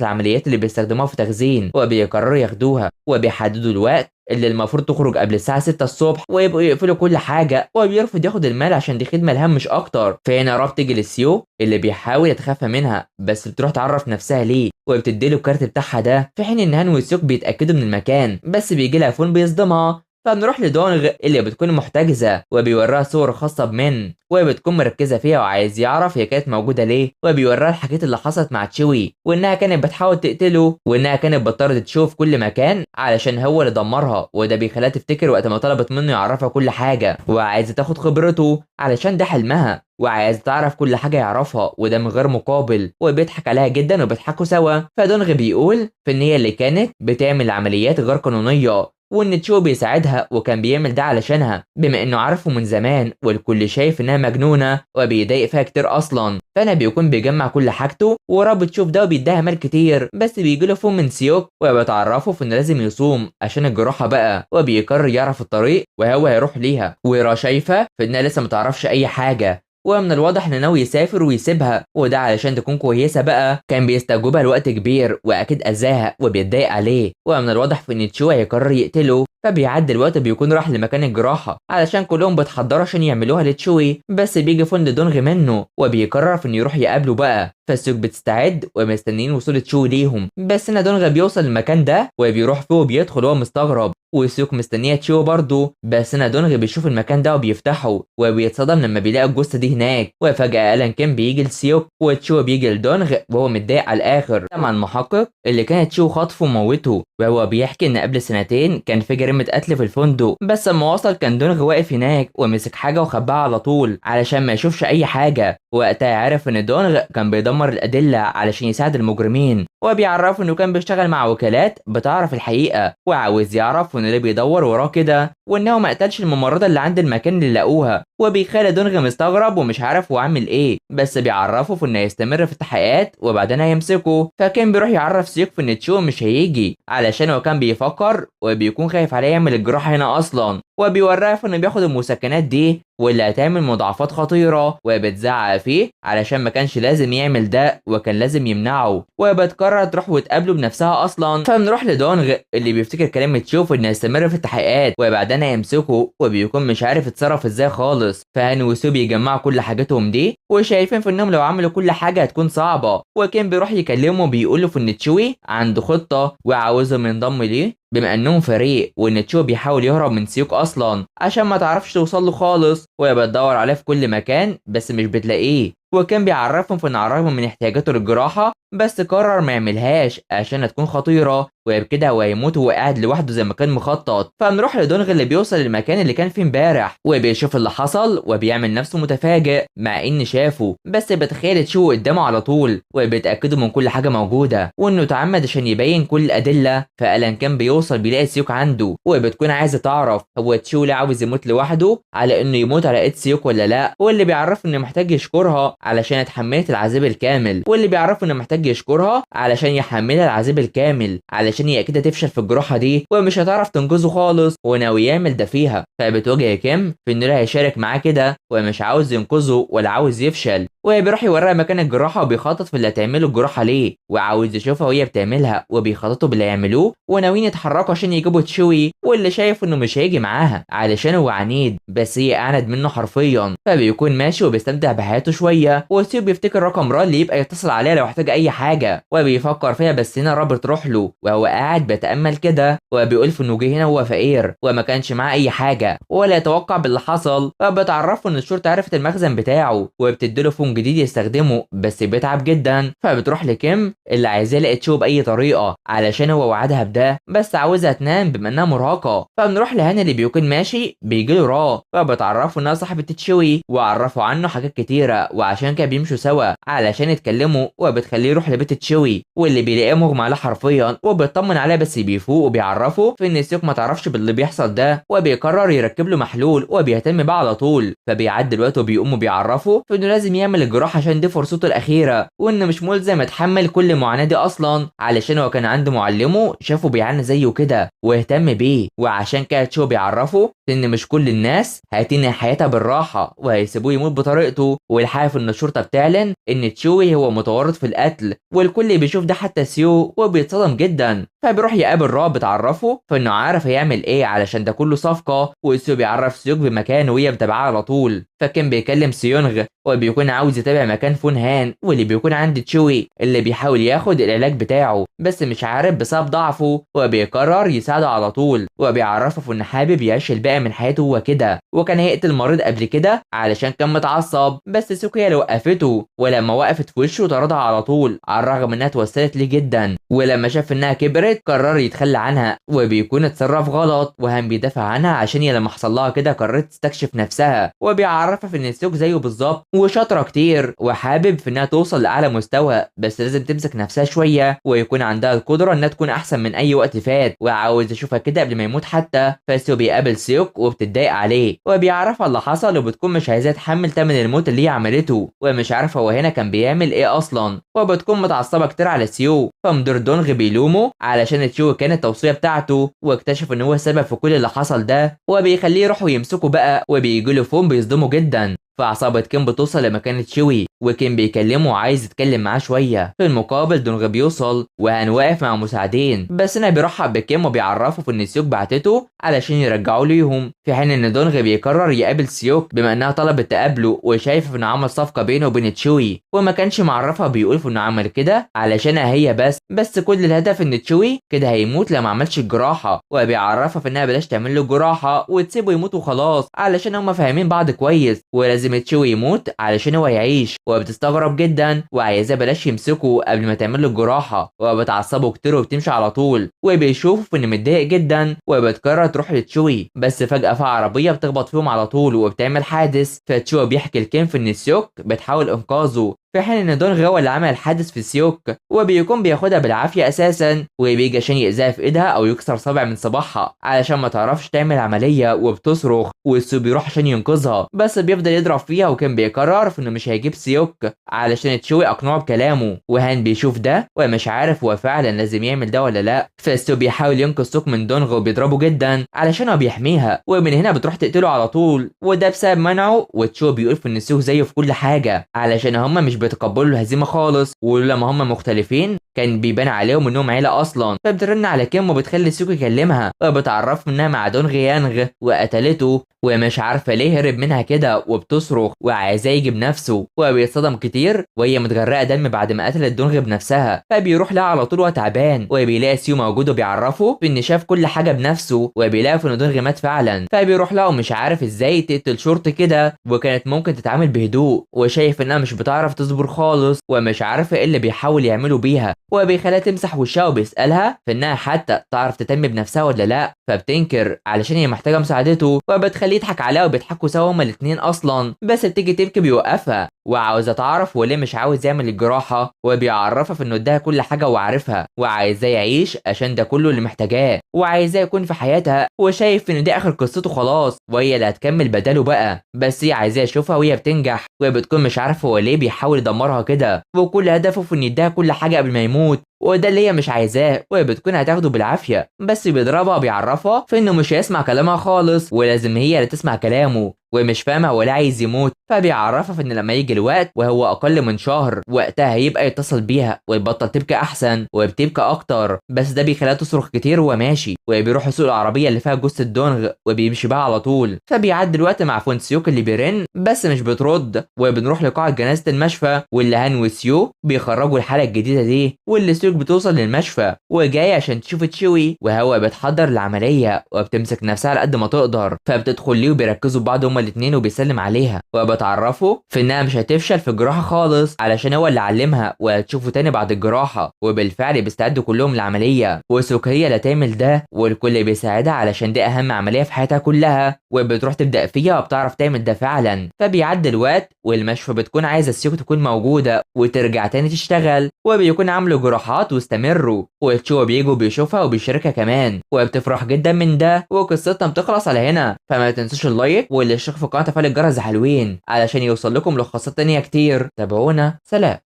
العمليات اللي بيستخدموها في تخزين، وبيقرروا ياخدوها وبيحددوا الوقت اللي المفروض تخرج قبل الساعه 6 الصبح، ويبقوا يقفلوا كل حاجه. وبيرفض ياخد المال عشان دي خدمه لهام مش اكتر. فهنا راب تيجي للسيو اللي بيحاول يتخفى منها بس بتروح تعرف نفسها ليه، وبتديله الكارت بتاعها ده، في حين ان هان وسيوك بيتاكدوا من المكان بس بيجي لها فون بيصدمها. فبنروح لدونغ اللي بتكون محتجزة وبيوراها صور خاصة بمن، وبتكون مركزة فيها وعايز يعرف هي كانت موجودة ليه. وبيوراها الحاجات اللي حصلت مع تشوي، وانها كانت بتحاول تقتله، وانها كانت بتطرد تشوي في كل مكان علشان هو اللي دمرها. وده بيخليها تفتكر وقت ما طلبت منه يعرفها كل حاجة، وعايزة تاخد خبرته علشان ده حلمها، وعايز تعرف كل حاجة يعرفها وده من غير مقابل. وبيضحك عليها جدا وبيضحكوا سوا. فدونغ بيقول في ان هي اللي كانت بتعمل عمليات غير قانونية، وان تشو بيساعدها وكان بيعمل ده علشانها بما انه عارفه من زمان، والكل شايف انها مجنونه وبيضايق فيها كتير اصلا. فانا بيكون بيجمع كل حاجته وراب تشوف ده وبيديها مال كتير، بس بيجيله فون من سيوك وبتعرفه في انه لازم يصوم عشان الجراحه بقى، وبيقرر يعرف الطريق وهو هيروح ليها. ورا شايفه في انها لسه متعرفش اي حاجه، ومن الواضح انه ناوي يسافر ويسيبها، وده علشان تكون كويسه بقى. كان بيستوجبها لوقت كبير واكيد اذاها وبيتضايق عليه، ومن الواضح في ان تشو هيقرر يقتله. فبيعدي الوقت بيكون راح لمكان الجراحه علشان كلهم بيتحضروا عشان يعملوها لتشوي، بس بيجي فند دونغ منه وبيقرر في انه يروح يقابله بقى. فالسوق بتستعد ومستنيين وصول تشوي ليهم، بس ان دونغ بيوصل المكان ده وبيروح فيه وبيدخل وهو مستغرب، وسيوك مستنيه تشو برضه. بس ان دونغ بيشوف المكان ده وبيفتحه وبيتصدم لما بيلاقي الجثه دي هناك. وفجاه ألان كيم بيجي لسيوك وتشو بيجي لدونغ وهو متضايق على الاخر مع المحقق اللي كانت تشو خاطفه وموته، وهو بيحكي ان قبل سنتين كان في جريمه قتل في الفندق، بس لما وصل كان دونغ واقف هناك ومسك حاجه وخباها على طول علشان ما يشوفش اي حاجه. وقتها عرف ان دونغ كان بيدمر الادله علشان يساعد المجرمين، وبيعرف انه كان بيشتغل مع وكالات بتعرف الحقيقه، وعاوز يعرف ان اللي بيدور وراه كده، وانه ما قتلش الممرضه اللي عند المكان اللي لقوها. وبيخلي دونغ مستغرب ومش عارف هو عامل ايه، بس بيعرفه في انه يستمر في التحقيقات وبعدين هيمسكه. فكان بيروح يعرف سيوك في ان تشو مش هيجي علشان هو كان بيفكر وبيكون خايف عليه يعمل الجراحه هنا اصلا، وبيوريه في انه بياخد المسكنات دي واللي هتعمل مضاعفات خطيره، وبتزعق فيه علشان ما كانش لازم يعمل ده وكان لازم يمنعه. وبتقرر تروح وتقابله بنفسها اصلا. فبنروح لدونغ اللي بيفتكر كلام تشوف انه يستمر في التحقيقات وبعدين هيمسكه، وبيكون مش عارف يتصرف ازاي خالص. فهان وسو بيجمعوا كل حاجاتهم دي وشايفين في انهم لو عملوا كل حاجه هتكون صعبه. وكان بيروح يكلمه وبيقول له في ان تشوي عنده خطه وعاوزهم ينضم ليه بما انهم فريق، وان تشو بيحاول يهرب من سيوك اصلا عشان ما تعرفش توصل له خالص، وهي بتدور عليه في كل مكان بس مش بتلاقيه. وكان بيعرفهم في ان عرفهم من احتياجاته للجراحه بس قرر ما يعملهاش عشان هتكون خطيره، وبكده هو هيموت وهو قاعد لوحده زي ما كان مخطط. فنروح لدونغ اللي بيوصل للمكان اللي كان فيه امبارح وبيشوف اللي حصل وبيعمل نفسه متفاجئ مع ان شافه، بس بتخيل تشو قدامه على طول وبيتاكدوا من كل حاجه موجوده وانه اتعمد عشان يبين كل الادله. فألان كان بيوصل بيلاقي سيوك عنده وبتكون عايزه تعرف هو تشو ليه عاوز يموت لوحده على انه يموت على ايد سيوك ولا لا، واللي بيعرف انه محتاج يشكرها علشان اتحملت العذاب الكامل، واللي بيعرف انه محتاج يشكرها علشان يحملها العذاب الكامل علشان هي اكيد هتفشل في الجراحه دي ومش هتعرف تنقذه خالص وناوي يعمل ده فيها. فبتواجه كيم في انه هيشارك معاه كده ومش عاوز ينقذه ولا عاوز يفشل، وبيروح يوريها مكان الجراحه وبيخطط في اللي هتعمله الجراحه ليه. وعاوز يشوفها وهي بتعملها، وبيخططوا باللي يعملوه وناويين يتحركوا عشان يجيبوا تشوي، واللي شايف انه مش هيجي معاها علشان هو عنيد، بس هي اعند منه حرفيا. فبيكون ماشي وبيستمتع بحياته شويه، وسيو بيفتكر رقم را اللي يبقى يتصل عليها لو احتاج اي حاجه، وبيفكر فيها، بس هنا را بتروح له وهو قاعد بيتامل كده، وبيقول في انه جه هنا وهو فقير وما كانش معاه اي حاجه ولا يتوقع باللي حصل. فبتعرفه ان الشرطه عرفت المخزن بتاعه وبتديله فون جديد يستخدمه، بس بيتعب جدا. فبتروح لكيم اللي عايزاه يلاقي تشو باي طريقه علشان هو وعدها بده، بس عاوزها تنام بما انها مرهقه. فبنروح لهاني اللي بيكون ماشي بيجيله را، فبتعرفه انها صاحبه تشوي وعرفوا عنه حاجات كتيره، وعشان كده بيمشوا سوا علشان يتكلموا، وبتخليه يروح لبيت تشوي واللي بيلاقيه مغمى عليه حرفيا، وبيطمن عليه بس بيفوق وبيعرفه في ان سيوك ما تعرفش باللي بيحصل ده، وبيقرر يركب له محلول وبيهتم بيه على طول. فبيعدي الوقت وبيقوم وبيعرفه في انه لازم يعمل الجراحه عشان دي فرصته الاخيره، وانه مش ملزم يتحمل كل المعاناه دي اصلا، علشان هو كان عنده معلمه شافه بيعاني زيه كده واهتم بيه، وعشان كده تشو بيعرفه ان مش كل الناس هتنهي حياتها بالراحه وهيسيبوه يموت بطريقته. والحقيقه ان الشرطه بتعلن ان تشوي هو متورط في القتل، والكل بيشوف ده حتى سيو وبيتصدم جدا. فبيروح يقابل را بتعرفه فانه عارف هيعمل ايه علشان ده كله صفقه، وسيو بيعرف سيوك بمكانه وهي متابعاه على طول. فكان بيكلم سيونغ وبيكون عاوز يتابع مكان فون هان واللي بيكون عند تشوي اللي بيحاول ياخد العلاج بتاعه، بس مش عارف بسبب ضعفه، وبيقرر يساعده على طول، وبيعرفه انه حابب يعيش الباقي من حياته هو كده، وكان هيقتل المريض قبل كده علشان كان متعصب، بس سوكيا اللي وقفته، ولما وقفت في وشه طردها على طول على الرغم انها توسلت ليه جدا. ولما شاف انها كبرت قرر يتخلى عنها، وبيكون اتصرف غلط وهان بيدافع عنها عشان هي لما حصل لها كده قررت تستكشف نفسها، وبيعرفها في ان سوك زيه بالظبط وشاطره كتير وحابب في انها توصل لاعلى مستوى، بس لازم تمسك نفسها شويه ويكون عندها القدره انها تكون احسن من اي وقت فات، وعاوز يشوفها كده قبل ما يموت حتى. فسو بيقابل سيوك وبتتضايق عليه وبيعرفها اللي حصل، وبتكون مش عايزاه تحمل تمن الموت اللي هي عملته، ومش عارفه هو هنا كان بيعمل ايه اصلا، وبتكون متعصبه كتير على سيو. فمدير دونغ بيلومه علشان تشو كانت التوصيه بتاعته، واكتشف ان هو السبب في كل اللي حصل ده، وبيخليه يروحوا يمسكوا بقى، وبيجيله فون بيصدمه جدا. فعصابة كيم بتوصل لمكان تشوي وكيم بيكلمه وعايز يتكلم معاه شويه. في المقابل دونغ بيوصل وهان واقف مع مساعدين، بس هنا بيرحب بكيم وبيعرفه في ان سيوك بعتته علشان يرجعوا ليهم، في حين ان دونغ بيقرر يقابل سيوك بما انها طلبت تقابله وشايف انه عمل صفقه بينه وبين تشوي، وما كانش معرفها بيقول في انه عمل كده علشانها هي بس كل الهدف ان تشوي كده هيموت لما عملش الجراحه، وبيعرفها في انها بلاش تعمل له جراحه وتسيبه يموت وخلاص علشان هما فاهمين بعض كويس، ولازم تشوي يموت علشان هو يعيش. وبتستغرب جدا وعايزاه بلاش يمسكه قبل ما تعمل له الجراحه، وبتعصبه كتير وبتمشي على طول، وبيشوفوا انه متضايق جدا، وبتقرر تروح لتشوي، بس فجاه في عربيه بتخبط فيهم على طول وبتعمل حادث. فتشوي بيحكي لكيم في ان سيوك بتحاول انقاذه، في حين ان دونغ هو اللي عمل الحادث في سيوك، وبيكون بياخدها بالعافيه اساسا، وبيجي عشان يأذيها في ايدها او يكسر صابع من صباعها علشان ما تعرفش تعمل عمليه، وبتصرخ والسو بيروح عشان ينقذها، بس بيفضل يضرب فيها، وكان بيقرر في انه مش هيجيب سيوك علشان تشوي اقنعه بكلامه. وهان بيشوف ده ومش عارف هو فعلا لازم يعمل ده ولا لا، فالسو بيحاول ينقذ سوك من دونغ وبيضربه جدا علشان هو بيحميها، ومن هنا بتروح تقتله على طول، وده بسبب منعه. وتشو بيقول في ان سوك زيه في كل حاجه علشان هما مش بيتقبلوا الهزيمه خالص، ولما هم مختلفين كان بيبان عليهم انهم عيله اصلا. فبترن على كيم وبتخلي سيوك يكلمها، وبتعرف انها مع دونغ يانغ وقتلته، ومش عارفه ليه هرب منها كده، وبتصرخ وعايزاه يجي بنفسه، وبيتصدم كتير وهي متغرقه دم بعد ما قتلت دونغ بنفسها. فبيروح لها على طول وهو تعبان، وبيلاقي سيو موجود وبيعرفه ان شاف كل حاجه بنفسه، وبيلاقي ان دونغ مات فعلا. فبيروح لها ومش عارف ازاي تقتل شرطي كده، وكانت ممكن تتعامل بهدوء، وشايف انها مش بتعرف تصبر خالص، ومش عارفه ايه اللي بيحاول يعمله بيها، وبيخليها تمسح وشها وبيسالها في انها حتى تعرف تهتم بنفسها ولا لا، فبتنكر علشان هي محتاجه مساعدته، وبتخليه يضحك عليها وبيضحكوا سوا هما الاثنين اصلا، بس بتيجي تبكي بيوقفها وعاوزه تعرف هو ليه مش عاوز يعمل الجراحه، وبيعرفها في انه اداها كل حاجه وعارفها، وعايزاه يعيش عشان ده كله اللي محتاجاه، وعايزاه يكون في حياتها، وشايف ان دي اخر قصته خلاص وهي اللي هتكمل بداله بقى، بس هي عايزاه يشوفها وهي بتنجح، وبتكون مش عارفه هو ليه بيحاول يدمرها كده، وكل هدفه في ان يديها كل حاجه قبل ما يموت، وده اللي هي مش عايزاه، وهي بتكون هتاخده بالعافيه، بس بيضربها وبيعرفها في انه مش هيسمع كلامها خالص ولازم هي اللي تسمع كلامه، ومش فاهمه هو ليه عايز يموت، فبيعرفها في ان لما يجي الوقت وهو اقل من شهر وقتها هيبقى يتصل بيها ويبطل تبكي احسن وبتبكي اكتر، بس ده بيخليها تصرخ كتير وهو ماشي، وبيروح يسوق العربيه اللي فيها جثه دونغ وبيمشي بيها على طول. فبيعدي الوقت مع فونسيوك اللي بيرن بس مش بترد، وبنروح لقاعه جنازه المشفى واللي هان وسيو بيخرجوا الحاله الجديده دي، واللي سيوك بتوصل للمشفى وجايه عشان تشوف تشوي وهو بيتحضر للعمليه، وبتمسك نفسها على قد ما تقدر، فبتدخل ليه وبيركزوا ببعض هما الاثنين وبيسلم عليها، وبتعرفوا في انها مش هتفشل في الجراحه خالص علشان هو اللي علمها وهتشوفه تاني بعد الجراحه. وبالفعل بيستعدوا كلهم للعمليه، وسوك هي اللي تعمل ده والكل بيساعدها علشان دي اهم عمليه في حياتها كلها، وبتروح تبدا فيها وبتعرف تعمل ده فعلا. فبيعدي الوقت والمشفى بتكون عايزه سيوك تكون موجوده وترجع تاني تشتغل، وبيكون عاملوا جراحات واستمروا، وتشو بيجوا بيشوفها وبيشاركها كمان وبتفرح جدا من ده. وقصتنا بتخلص على هنا، فما تنسوش اللايك والاشتراك في القناه وتفعيل الجرس حلوين علشان يوصل لكم ملخصات تانية كتير. تابعونا، سلام.